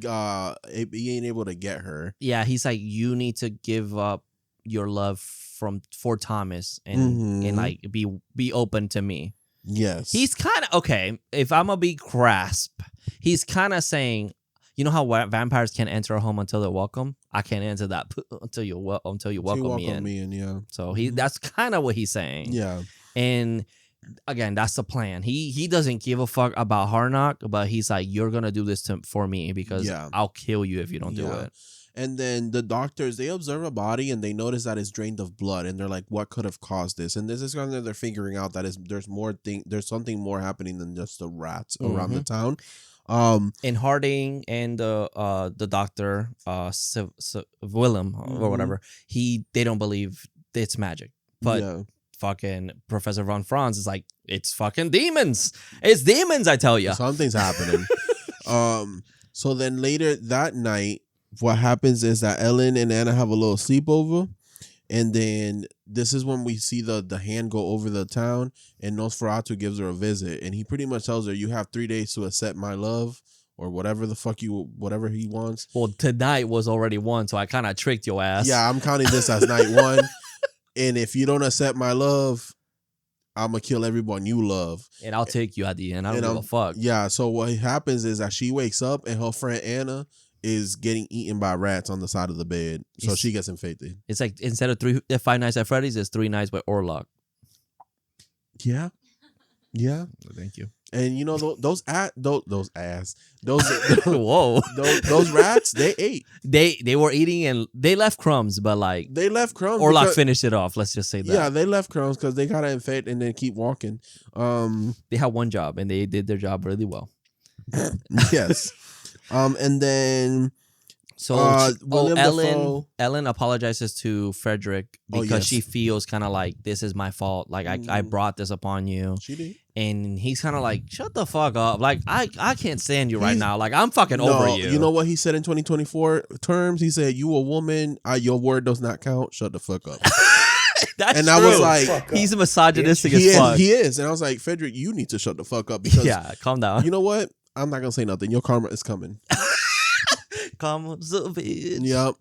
Being able to get her. Yeah, he's like, you need to give up your love for Thomas and like be open to me. Yes. He's kind of okay. If I'm gonna be grasp, he's kind of saying, you know how vampires can't enter a home until they're welcome. I can't enter that until you welcome me in. Yeah. So that's kind of what he's saying. Yeah. And again, that's the plan. He doesn't give a fuck about Harnock, but he's like, you're gonna do this for me because I'll kill you if you don't do it. And then the doctors, they observe a body and they notice that it's drained of blood, and they're like, what could have caused this? And this is kind of they're figuring out that there's something more happening than just the rats around the town. And Harding and the doctor, Willem or whatever, they don't believe it's magic. But fucking Professor Von Franz is like, it's fucking demons. It's demons, I tell you. Something's happening. So then later that night, what happens is that Ellen and Anna have a little sleepover, and then this is when we see the hand go over the town, and Nosferatu gives her a visit, and he pretty much tells her, you have 3 days to accept my love, or whatever the fuck whatever he wants. Well, tonight was already 1, so I kind of tricked your ass. Yeah, I'm counting this as night 1, and if you don't accept my love, I'm gonna kill everyone you love, and I'll take you at the end. I don't give a fuck. Yeah, so what happens is that she wakes up and her friend Anna is getting eaten by rats on the side of the bed, so she gets infected. It's like instead of 5 Nights at Freddy's, it's 3 Nights by Orlok. Yeah. Thank you. And you know those whoa, those rats, they ate. They were eating and they left crumbs, but like they left crumbs. Orlok finished it off. Let's just say that. Yeah, they left crumbs because they gotta infect and then keep walking. They had one job and they did their job really well. Yes. And then Ellen apologizes to Frederick because she feels kind of like, this is my fault. Like I brought this upon you. She did. And he's kind of like, shut the fuck up. Like I can't stand you right now. Like I'm fucking over you. You know what he said in 2024 terms? He said, you a woman, your word does not count. Shut the fuck up. That's and true. I was like, he's misogynistic as fuck. He is. And I was like, Frederick, you need to shut the fuck up because calm down. You know what? I'm not gonna say nothing. Your karma is coming. Comes a bitch. Yep.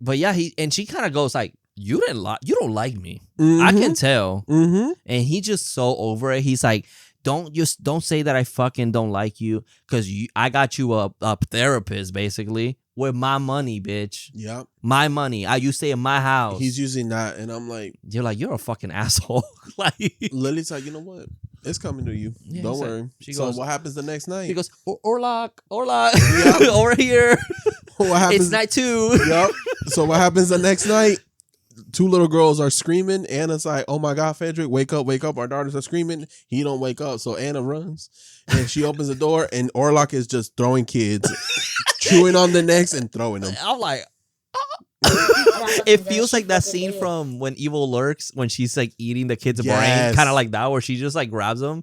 But yeah, she kind of goes like, you don't like me. I can tell. And he just so over it. He's like, don't say that I fucking don't like you because I got you a therapist basically with my money, bitch. Yep. My money. You stay in my house. He's using that, and I'm like, you're a fucking asshole. Like Lily's like, you know what? It's coming to you. Yeah, don't worry. She so goes, what happens the next night? He goes, Orlok, over here. What happens? It's night 2. Yep. So what happens the next night? 2 little girls are screaming. Anna's like, oh my God, Frederick, wake up. Our daughters are screaming. He don't wake up. So Anna runs and she opens the door and Orlok is just throwing kids, chewing on the necks and throwing them. I'm like, it feels like that scene from When Evil Lurks when she's like eating the kid's brain, kind of like that, where she just like grabs him,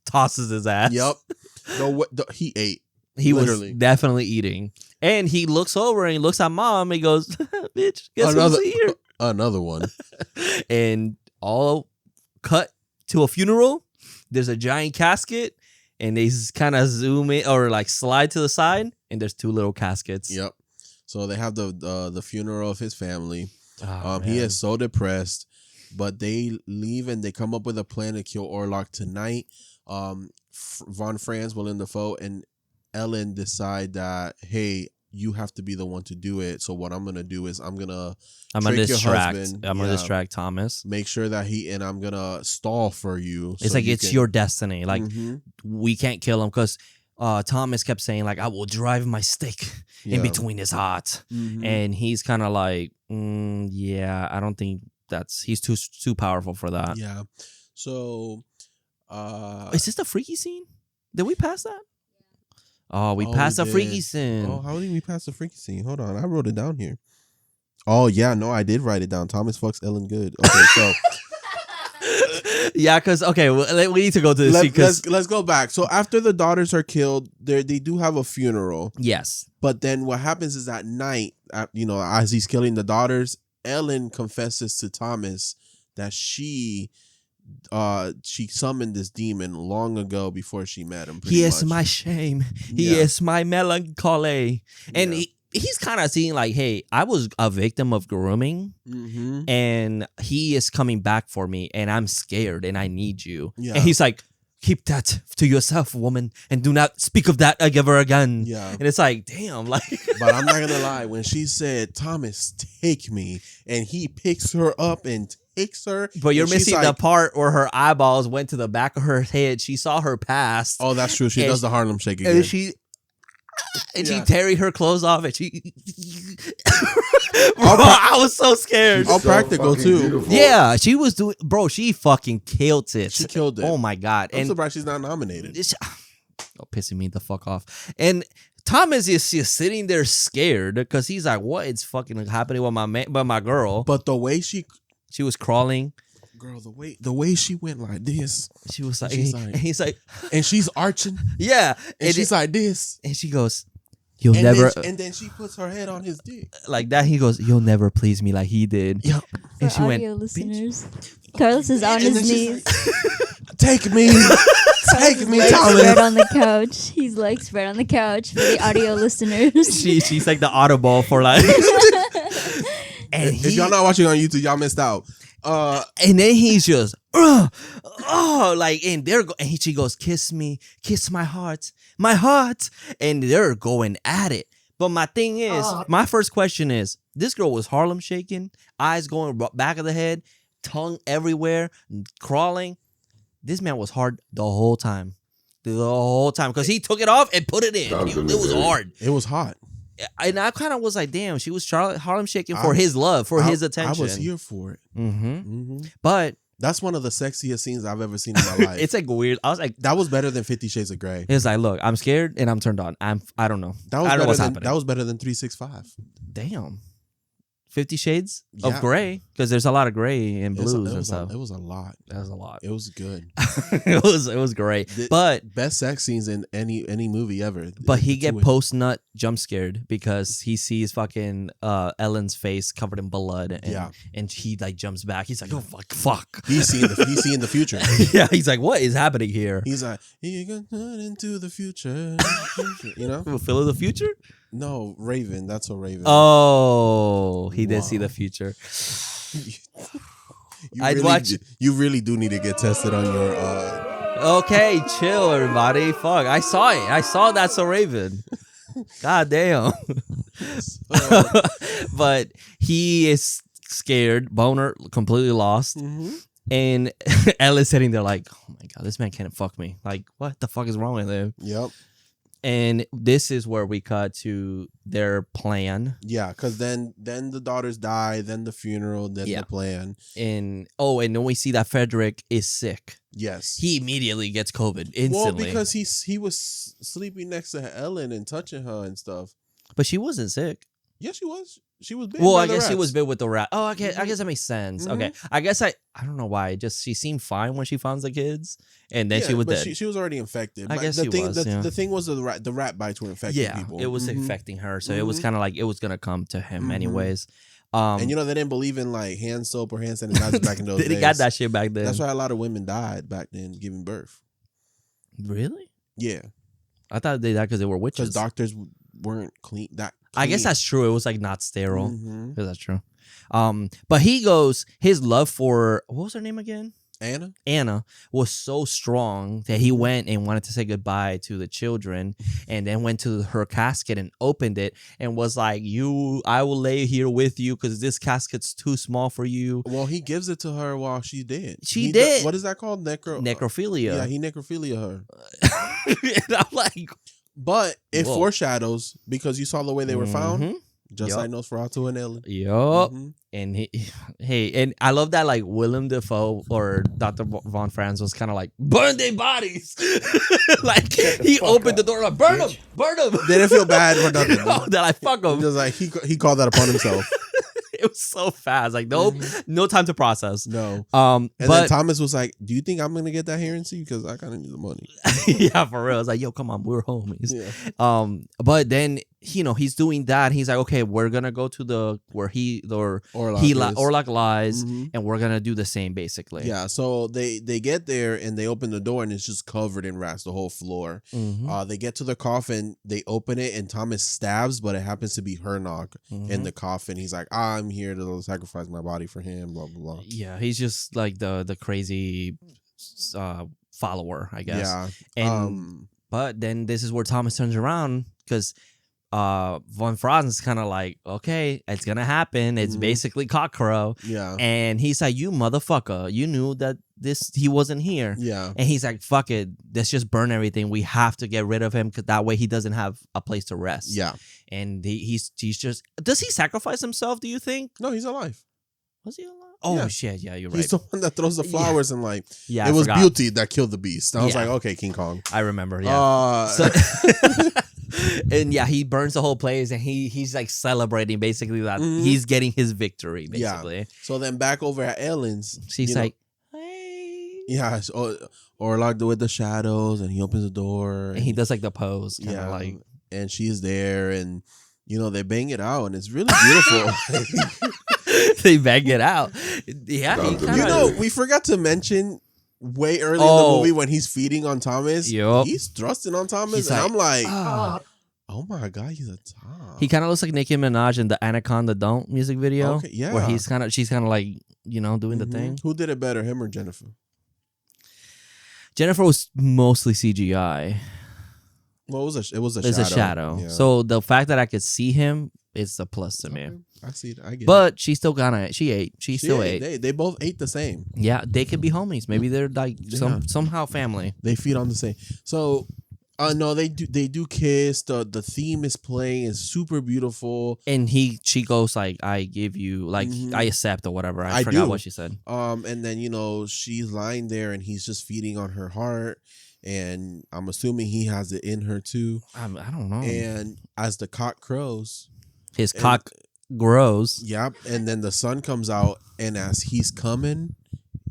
tosses his ass. Yep. No, he ate. He literally was definitely eating, and he looks over and he looks at mom. And he goes, "Bitch, guess who's here?" Another one. And all cut to a funeral. There's a giant casket, and they kind of zoom in or like slide to the side, and there's 2 little caskets. Yep. So they have the funeral of his family. Oh, he is so depressed, but they leave and they come up with a plan to kill Orlok tonight. Von Franz, Willem Dafoe, and Ellen decide that, hey, you have to be the one to do it. So what I'm gonna do is I'm gonna distract Thomas. Make sure that I'm gonna stall for you. It's like it's your destiny. Like we can't kill him because Thomas kept saying like, I will drive my stick in between his heart. And he's kind of like, I don't think he's too powerful for that. Yeah. So is this the freaky scene? Did we pass that? Oh, we passed the freaky scene. Oh, how did we pass the freaky scene? Hold on, I wrote it down here. Oh yeah, no, I did write it down. Thomas fucks Ellen good. Okay, so yeah, because we need to go to this scene. Let's go back. So after the daughters are killed, they do have a funeral. Yes, but then what happens is at night, as he's killing the daughters, Ellen confesses to Thomas that she summoned this demon long ago before she met him. He is my shame. He is my melancholy. And he's kind of seeing like, hey, I was a victim of grooming and he is coming back for me and I'm scared and I need you. Yeah. And he's like, keep that to yourself, woman, and do not speak of that ever again. Yeah. And it's like, damn, like. But I'm not gonna lie, when she said, Thomas, take me, and he picks her up and takes her. But you're missing the part where her eyeballs went to the back of her head. She saw her past. Oh, that's true. She does the Harlem Shake again. And she And Yeah. she tearing her clothes off, and she. Bro, I was so scared. All practical too. Beautiful. Yeah, she was doing. Bro, she fucking killed it. She killed it. Oh my god! I'm And surprised she's not nominated. it's pissing me the fuck off. And Thomas is just sitting there scared because he's like, "What is fucking happening with my girl?" But the way she was crawling. Girl, the way she went like this, She was like, She's and like- he's like, and she's arching, yeah, and she's like this, and she goes, "You'll and never then she puts her head on his dick. like that." He goes, "You'll never please me like he did." Yeah, And For she went, audio listeners, Carlos is on And his then she's knees. take me, take me, Legs spread Thomas. on the couch. He's legs spread on the couch for the audio listeners. she's like the audible for like. And If y'all not watching on YouTube, y'all missed out. and then he's just, like, and she goes, "Kiss me, kiss my heart, and they're going at it. But my thing is, my first question is, this girl was Harlem shaking, eyes going back of the head, tongue everywhere, crawling. This man was hard the whole time, because he took it off and put it in. It was hard, It was hot. and I kind of was like, damn, she was Harlem shaking for his love, for his attention. I was here for it. Mm-hmm. But That's one of the sexiest scenes I've ever seen in my life. it's like weird. I was like, That was better than 50 Shades of Grey. it's like, look, I'm scared and I'm turned on. I don't know. That was I don't know better what's than happening. that was better than 365. Damn. 50 Shades Yeah. of Gray, because there's a lot of gray and It was a- blues it and was a- stuff. It was a lot. That was a lot. It was good. it was great. The But best sex scenes in any movie ever. he The get two- post nut jump scared because he sees fucking Ellen's face covered in blood, and Yeah. and he like jumps back. He's like, oh fuck. He's seeing the future. Yeah, he's like, what is happening here? He's like, you can turn into the future. You know? Phil of the future? No, Raven. That's a Raven. Oh, he did see Wow. the future. You I'd really, watch- You really do need to get tested on your. Okay, chill, everybody. Fuck, I saw it. I saw That's a Raven. God damn. But he is scared, boner, completely lost. Mhm. And Ella's sitting there like, oh my God, this man can't fuck me. Like, what the fuck is wrong with him? Yep. And this is where we cut to their plan. Yeah, because then the daughters die, then the funeral, then Yeah. the plan. And then we see that Frederick is sick. Yes. He immediately gets COVID instantly. Well, because he was sleeping next to Ellen and touching her and stuff. But she wasn't sick. Yes, she was. She was bit. Well, by I the guess she rats. was bit with the rat. Oh, okay. I guess that makes sense. Mhm. Okay. I guess I don't know why. Just she seemed fine when she found the kids, and then she Yeah, was but dead. She was already infected. I But guess the she thing, was, the, yeah. the thing was the rat bites were infecting Yeah, people. it was Mhm. infecting her, so it was Mhm. kind of like it was gonna come to him Mhm. anyways. And you know they didn't believe in like hand soap or hand sanitizer back in those they days. got that shit back then. That's why a lot of women died back then giving birth. Really? Yeah, I thought they died because they were because witches. doctors weren't clean. I guess that's true. It was like not sterile. Mhm. Because that's true. But he goes, his love for what was her name again? Anna was so strong that he went and wanted to say goodbye to the children, and then went to her casket and opened it and was like, I will lay here with you because this casket's too small for you. Well, he gives it to her while she's dead. She He did. What is that called? Necrophilia. Yeah, he necrophilia her. And I'm like, But it Whoa. foreshadows because you saw the way they were found, mhm. just Yup. like Nosferatu and Ellen. Yup. Mhm. And and I love that like Willem Dafoe or Dr. Von Franz was kind of like, burn their bodies. Like he opened the door like, burn them. They didn't feel bad for nothing. No, they're like, fuck them. Just like he called that upon himself. It was so fast. Like no time to process. No. And And then Thomas was like, "Do you think I'm gonna get that heresy? Because I kind of need the money." yeah, for real. It's like, yo, come on, we're homies. Yeah. But then he's doing that. He's like, okay, we're gonna go to where Orlok lies, Mhm. and we're gonna do the same basically. Yeah. So they get there and they open the door and it's just covered in rats, the whole floor. Mhm. They get to the coffin, they open it, and Thomas stabs, but it happens to be Hernock in Mhm. the coffin. He's like, "I'm here to sacrifice my body for him." Blah blah blah. Yeah, he's just like the crazy follower, I guess. Yeah. And but then this is where Thomas turns around because Von Franzen's kind of like, okay, it's gonna happen. It's basically cockcrow. Yeah. And he's like, you motherfucker, you knew that he wasn't here. Yeah. And he's like, fuck it, let's just burn everything. We have to get rid of him because that way he doesn't have a place to rest. Yeah. And he's just, does he sacrifice himself, do you think? No, he's alive. Was he alive? Oh, Yeah. shit. Yeah, you're right. He's the one that throws the flowers and like, Yeah, it I was forgot. Beauty that killed the beast. I was Yeah. like, okay, King Kong. I remember, yeah. So, and yeah, he burns the whole place and he's like celebrating basically that he's getting his victory, basically. Yeah. So then back over at Ellen's, She's you know, like, hey. yeah, or like with the shadows, and he opens the door, And he does like the pose, kind of like. and she's there, and you know they bang it out, and it's really beautiful. They bang it out. Yeah, he kinda, You know, we forgot to mention way early in the movie when he's feeding on Thomas. Yup. He's thrusting on Thomas, He's and like, I'm like, ah. oh my god, he's a Tom. He kind of looks like Nicki Minaj in the Anaconda Don't music video. Okay, yeah. Where she's kind of like, you know, doing the thing. Who did it better, him or Jennifer? Jennifer was mostly CGI. Well, it was a It's shadow. a shadow. Yeah. So the fact that I could see him is a plus to me. Okay, I see it. I get it. But she still she ate. She still ate. They both ate the same. Yeah, they could be homies. Maybe they're like somehow family. They feed on the same. So, no, they do kiss. The theme is playing. It's super beautiful. And she goes like, I give you, like, I accept or whatever. I forgot what she said. And then you know she's lying there, and he's just feeding on her heart, and I'm assuming he has it in her too. I don't know. And as the cock crows, His cock grows. yep. And then the sun comes out, and as he's coming,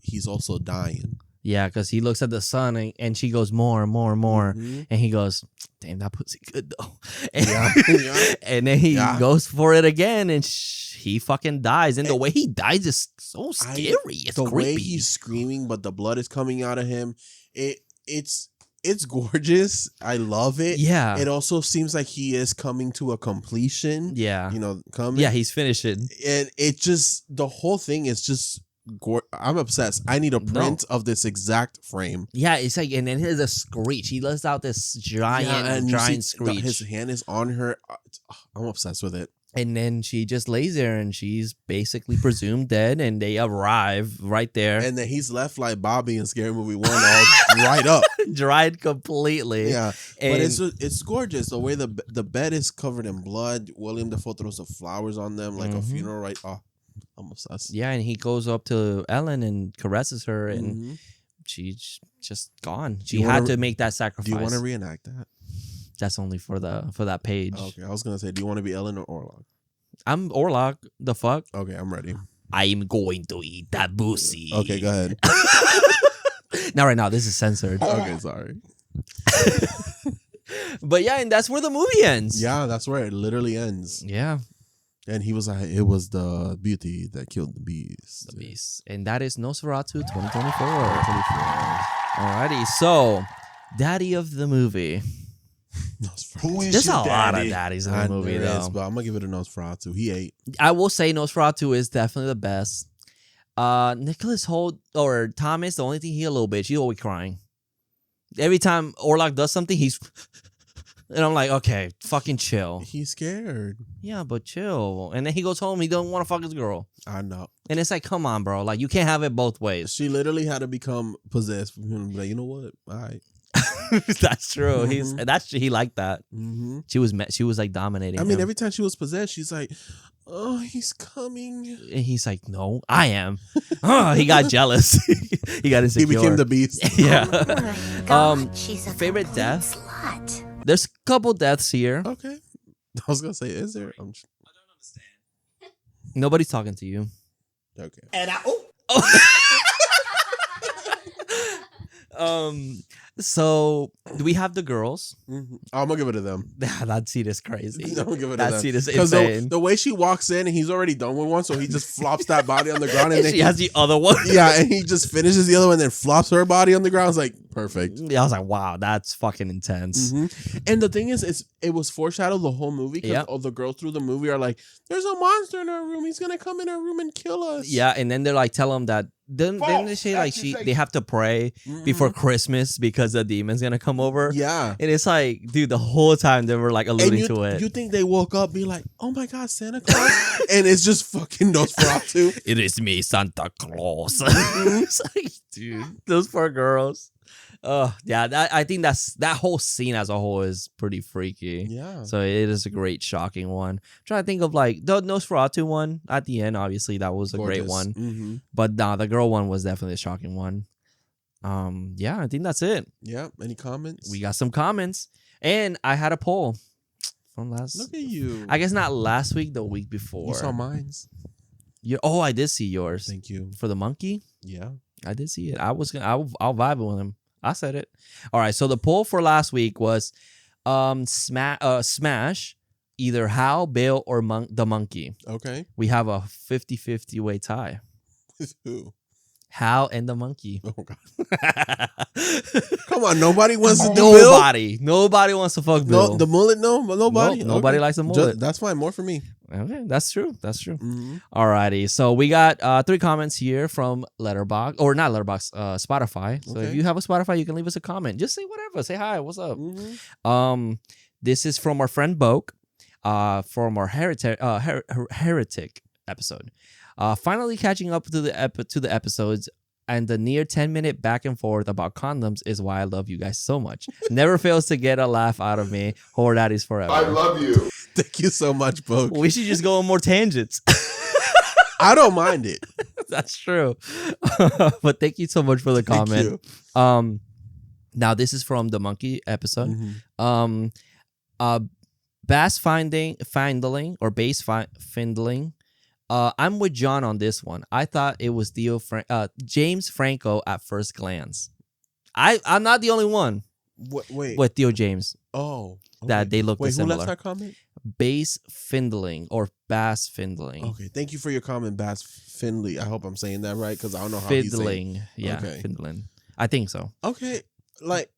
he's also dying. Yeah, because he looks at the sun and she goes more and more and more. Mhm. And he goes, damn, that pussy good though. And, Yeah. and then he Yeah. goes for it again and he fucking dies. And the way he dies is so scary. It's the creepy. way he's screaming, but the blood is coming out of him. It's gorgeous. I love it. Yeah. It also seems like he is coming to a completion. Yeah. You know, coming. Yeah, he's finishing. And it just, the whole thing is just, I'm obsessed. I need a print of this exact frame. Yeah, it's like, and then there's a screech. He lets out this giant screech. His hand is on her. I'm obsessed with it. And then she just lays there and she's basically presumed dead. And they arrive right there. And then he's left like Bobby in Scary Movie 1, all right up. Dried completely. Yeah. And But it's gorgeous. The way the bed is covered in blood. William Dafoe throws the flowers on them like a funeral, right? Oh, I'm obsessed. yeah, and he goes up to Ellen and caresses her, and Mhm. she's just gone. She you had wanna- to make that sacrifice. Do you want to reenact that? That's only for that page. Okay, I was gonna say, do you want to be Ellen or Orlok? I'm Orlok. The fuck? Okay, I'm ready. I'm going to eat that pussy. Okay, go ahead. Not right now. This is censored. Okay, sorry. But yeah, and that's where the movie ends. Yeah, that's where it literally ends. Yeah, And he was like, it was the beauty that killed the beast. the beast, and that is Nosferatu 2024. Alrighty, so daddy of the movie. Who is There's a your lot daddy? of daddies in the movie, There though. is, but I'm gonna give it a Nosferatu. He ate. I will say Nosferatu is definitely the best. Nicholas Holt or Thomas, the only thing he a little bitch. He's always crying. Every time Orlok does something, he's and I'm like, okay, fucking chill. He's scared. Yeah, but chill. And then he goes home, he don't want to fuck his girl. I know. And it's like, come on, bro. Like, you can't have it both ways. She literally had to become possessed from him. Like, you know what? All right. That's true. Mhm. He liked that. Mm-hmm. She was like dominating. I mean, him. every time she was possessed, she's like, "Oh, he's coming." And he's like, no, I am. Oh, he got jealous. He got insecure. He became the beast. Yeah. God, she's a favorite complete death? slut. There's a couple deaths here. Okay. I was gonna say, is there? Nobody's talking to you. Okay. And So we have the girls. Mm-hmm. I'm gonna give it to them. That scene is crazy. I'm gonna give it to That them. scene is Because insane. the way she walks in and he's already done with one, so he just flops that body on the ground and then She has the other one. yeah, and he just finishes the other one and then flops her body on the ground. It's like perfect. Yeah, I was like, wow, that's fucking intense. Mhm. And the thing is, it was foreshadowed the whole movie because Yep. all the girls through the movie are like, "There's a monster in our room. He's gonna come in our room and kill us." Yeah, and then they're like, tell him that then they say like they have to pray before Christmas because the demon's gonna come over. Yeah. And it's like, dude, the whole time they were like alluding to it. You think they woke up be like, oh my God, Santa Claus? And it's just fucking Nosferatu. It is me, Santa Claus. It's like, dude, those poor girls. Yeah, I think that whole scene as a whole is pretty freaky. Yeah. So it is a great, shocking one. I'm trying to think of like the Nosferatu one at the end. Obviously, that was a great one. Mm-hmm. But nah, the girl one was definitely a shocking one. Yeah, I think that's it. Yeah. Any comments? We got some comments, and I had a poll from last. Look at you. I guess not last week, the week before. You saw mine's. Oh, I did see yours. Thank you. For the monkey. Yeah. I did see it. I'll vibe with him. I said it. All right. So the poll for last week was smash either Hal, Bill, or the monkey. Okay. We have a 50-50 way tie. With who? Hal and the monkey. Oh God. Come on, nobody wants to do Nobody wants to fuck Bill. No, the mullet, no, nobody. Nope, nobody likes the mullet. That's fine. More for me. Okay, that's true. Mm-hmm. Alrighty, so we got 3 comments here from Spotify. So if you have a Spotify, you can leave us a comment. Just say whatever. Say hi. What's up? Mm-hmm. This is from our friend Boke, from our heretic episode. Finally catching up to the episodes. And the near 10-minute back and forth about condoms is why I love you guys so much. Never fails to get a laugh out of me. Horror Daddies forever. I love you. Thank you so much, Bo. We should just go on more tangents. I don't mind it. That's true. But thank you so much for the comment. Now this is from the monkey episode. Mm-hmm. Bass findling or base findling. I'm with John on this one. I thought it was James Franco at first glance. I'm not the only one. Wait. With Theo James. Oh. Okay. That they look similar. Who left that comment? Base Findling or Bass Findling. Okay, thank you for your comment, Bass Findley. I hope I'm saying that right because I don't know how he's saying. Findling. Yeah, okay. Findling. I think so. Okay. I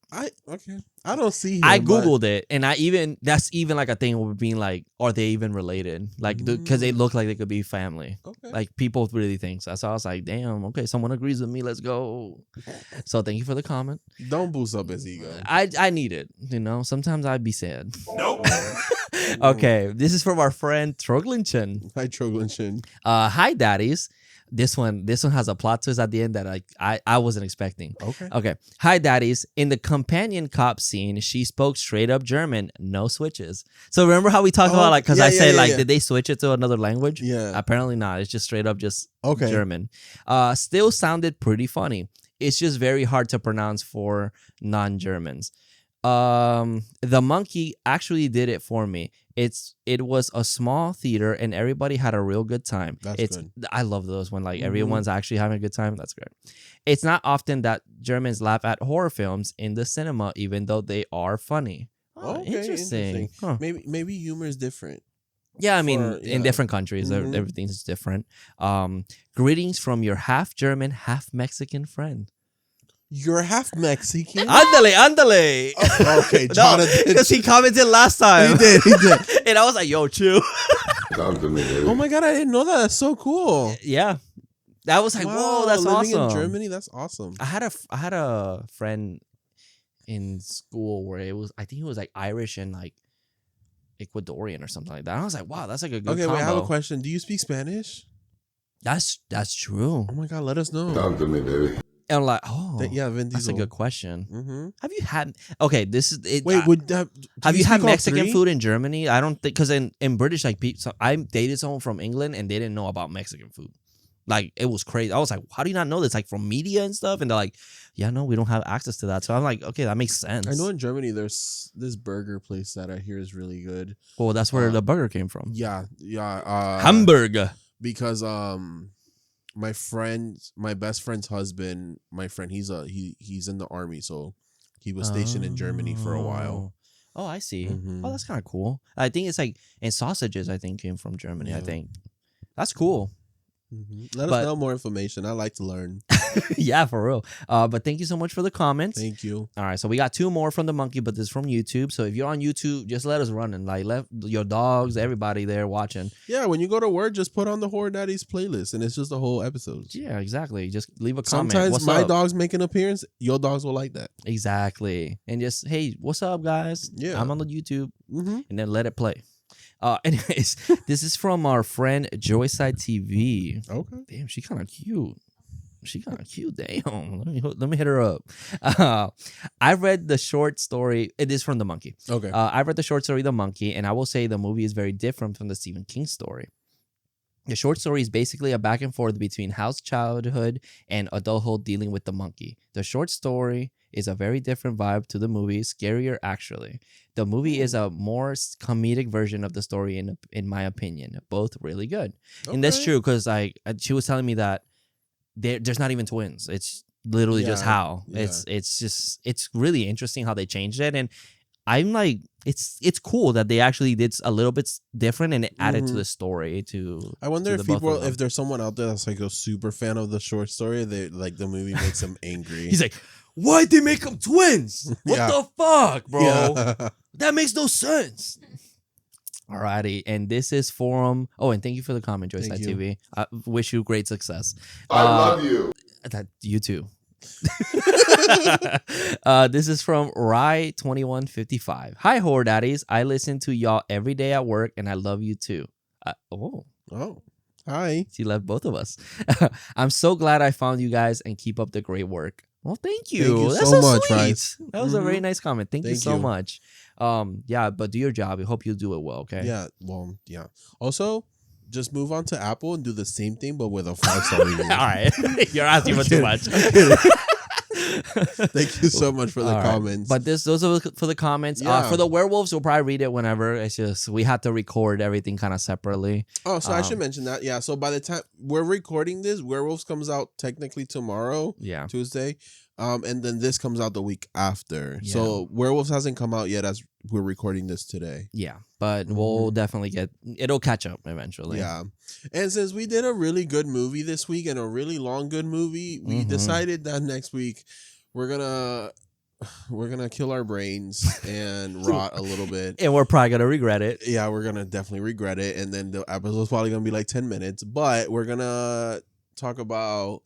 don't see him. I googled it, and that's even like a thing with being like, are they even related? Like, because they look like they could be family. Okay. Like people really think so. So I was like, damn. Okay, someone agrees with me. Let's go. So thank you for the comment. Don't boost up his ego. I need it. Sometimes I'd be sad. Nope. Okay, this is from our friend Troglinchen. Hi, Troglinchen. Hi, daddies. This one has a plot twist at the end that I wasn't expecting. Okay. Hi, daddies. In the companion cop scene, she spoke straight up German, no switches. So remember how we talked about because did they switch it to another language? Yeah. Apparently not. It's just straight up German. Still sounded pretty funny. It's just very hard to pronounce for non-Germans. The monkey actually did it for me. It was a small theater and everybody had a real good time. That's good. I love those when everyone's actually having a good time. That's great. It's not often that Germans laugh at horror films in the cinema, even though they are funny. Okay, interesting. Huh. Maybe humor is different. Yeah, I mean, in different countries, everything's different. Greetings from your half German, half Mexican friend. You're half Mexican? Andale. Oh, okay, Jonathan. Because he commented last time. He did. And I was like, yo, chill. Oh my God, I didn't know that. That's so cool. Yeah. That was like, whoa, that's living awesome. In Germany, that's awesome. I had a friend in school where I think he was like Irish and like Ecuadorian or something like that. I was like, wow, that's like a good combo. Wait, I have a question. Do you speak Spanish? That's true. Oh my God, let us know. Talk to me, baby. And I'm like, Vin Diesel. That's a good question. Mm-hmm. Have you had? Okay, this is it. Wait, have you had Mexican food in Germany? I don't think because in British I dated someone from England and they didn't know about Mexican food. Like it was crazy. I was like, how do you not know this? Like from media and stuff, and they're like, yeah, no, we don't have access to that. So I'm like, okay, that makes sense. I know in Germany there's this burger place that I hear is really good. Well, that's where the burger came from. Yeah. Hamburger. Because my best friend's husband, he's in the army, so he was stationed in Germany for a while. Oh, I see. Mm-hmm. Oh, that's kind of cool. I think it's like, and sausages I think came from Germany. Yeah. I think that's cool. Let us know more information. I like to learn. Yeah, for real. But thank you so much for the comments. Thank you. All right, so we got 2 more from the monkey, but this is from YouTube. So if you're on YouTube, just let us run and like let your dogs, everybody there watching. Yeah, when you go to work, just put on the Horror Daddies playlist, and it's just the whole episode. Yeah, exactly. Just leave a comment. Sometimes What's my up? dogs make an appearance. Your dogs will like that. Exactly. And just, hey, what's up, guys? Yeah. I'm on the YouTube. Mm-hmm. And then let it play. Anyways, this is from our friend Joyside TV. Okay. Damn, she kind of cute. Damn. Let me hit her up. I read the short story. It is from The Monkey. Okay. I read the short story The Monkey, and I will say the movie is very different from the Stephen King story. The short story is basically a back and forth between Hal's childhood and adulthood dealing with the monkey. The short story is a very different vibe to the movie, scarier actually. The movie is a more comedic version of the story in my opinion. Both really good. Okay. And that's true because she was telling me that there's not even twins. It's literally just Hal. Yeah. It's really interesting how they changed it, and I'm like, it's cool that they actually did a little bit different and it added to the story. I wonder if there's someone out there that's like a super fan of the short story. They like the movie makes them angry. He's like, why'd they make them twins? What the fuck, bro? Yeah. That makes no sense. Alrighty, and this is from. Oh, and thank you for the comment, Joyside TV. I wish you great success. I love you. You too. This is from Rye2155. Hi, Horror Daddies. I listen to y'all every day at work, and I love you too. Oh, hi. She left both of us. I'm so glad I found you guys and keep up the great work. Well, thank you. Thank you That's so so much, sweet. Rice. That was a very nice comment. Thank you so you. much. Yeah, but do your job. I hope you do it well. Okay. Yeah. Well, yeah. Also, just move on to Apple and do the same thing, but with a 5-star review. All right. You're asking for too much. Thank you so much for the comments. But those are for the comments. Yeah. For the werewolves, we'll probably read it whenever. It's just we have to record everything kind of separately. Oh, so I should mention that. Yeah. So by the time we're recording this, Werewolves comes out technically tomorrow. Yeah. Tuesday. And then this comes out the week after. Yeah. So Werewolves hasn't come out yet as we're recording this today. Yeah, but we'll definitely it'll catch up eventually. Yeah. And since we did a really good movie this week and a really long good movie, we decided that next week we're gonna kill our brains and rot a little bit. And we're probably gonna regret it. Yeah, we're gonna definitely regret it. And then the episode's probably gonna be like 10 minutes. But we're gonna talk about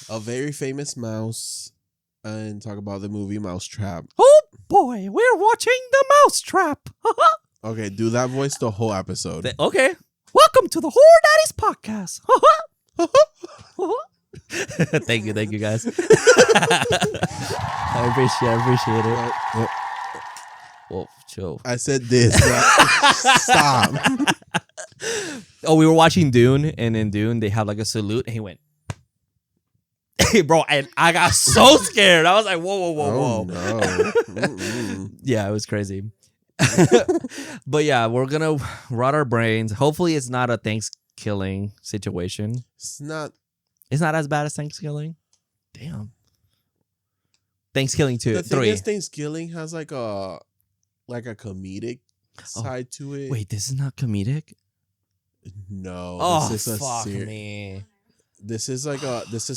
a very famous mouse and talk about the movie Mousetrap. Oh boy, we're watching the Mousetrap. Okay, do that voice the whole episode. Okay. Welcome to the Horror Daddies Podcast. Thank you guys. I appreciate it. Whoa, chill. I said this. Stop. Oh, we were watching Dune, and in Dune they have like a salute, and he went, "Hey, bro!" And I got so scared. I was like, "Whoa!" Oh, no. Yeah, it was crazy. But yeah, we're gonna rot our brains. Hopefully, it's not a Thanksgiving situation. It's not as bad as Thanksgiving. Damn. Thanksgiving 2, the thing 3. is, Thanksgiving has like a comedic side to it. Wait, this is not comedic? No. Oh, this is fuck me. This is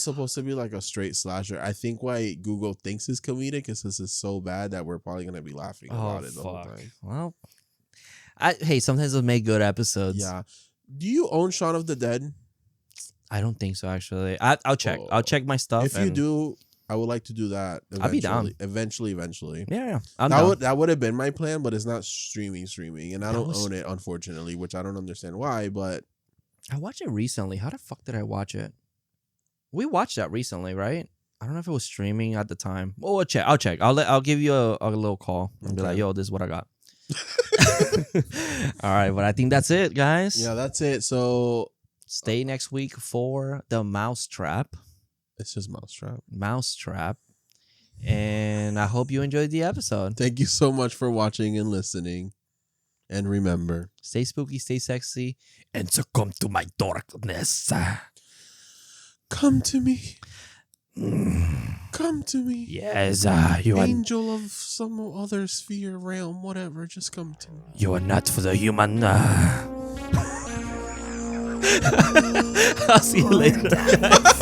supposed to be like a straight slasher. I think why Google thinks it's comedic is because it's so bad that we're probably gonna be laughing about it the whole time. Well, hey, sometimes they'll make good episodes. Yeah. Do you own Shaun of the Dead? I don't think so, actually. I'll check. I'll check my stuff. If you do, I would like to do that. I'll be down. Eventually. Yeah. I'm down. That would have been my plan, but it's not streaming, and I don't own it, unfortunately, which I don't understand why. But I watched it recently. How the fuck did I watch it? We watched that recently, right? I don't know if it was streaming at the time. Oh, I'll check. I'll give you a little call and be like, "Yo, this is what I got." All right, but I think that's it, guys. Yeah, that's it. So stay next week for the Mousetrap. It's just Mousetrap. And I hope you enjoyed the episode. Thank you so much for watching and listening. And remember, stay spooky, stay sexy, and succumb to my darkness. Come to me. Come to me. Yes, you angel of some other sphere, realm, whatever. Just come to me. You are not for the human. I'll see you later, guys.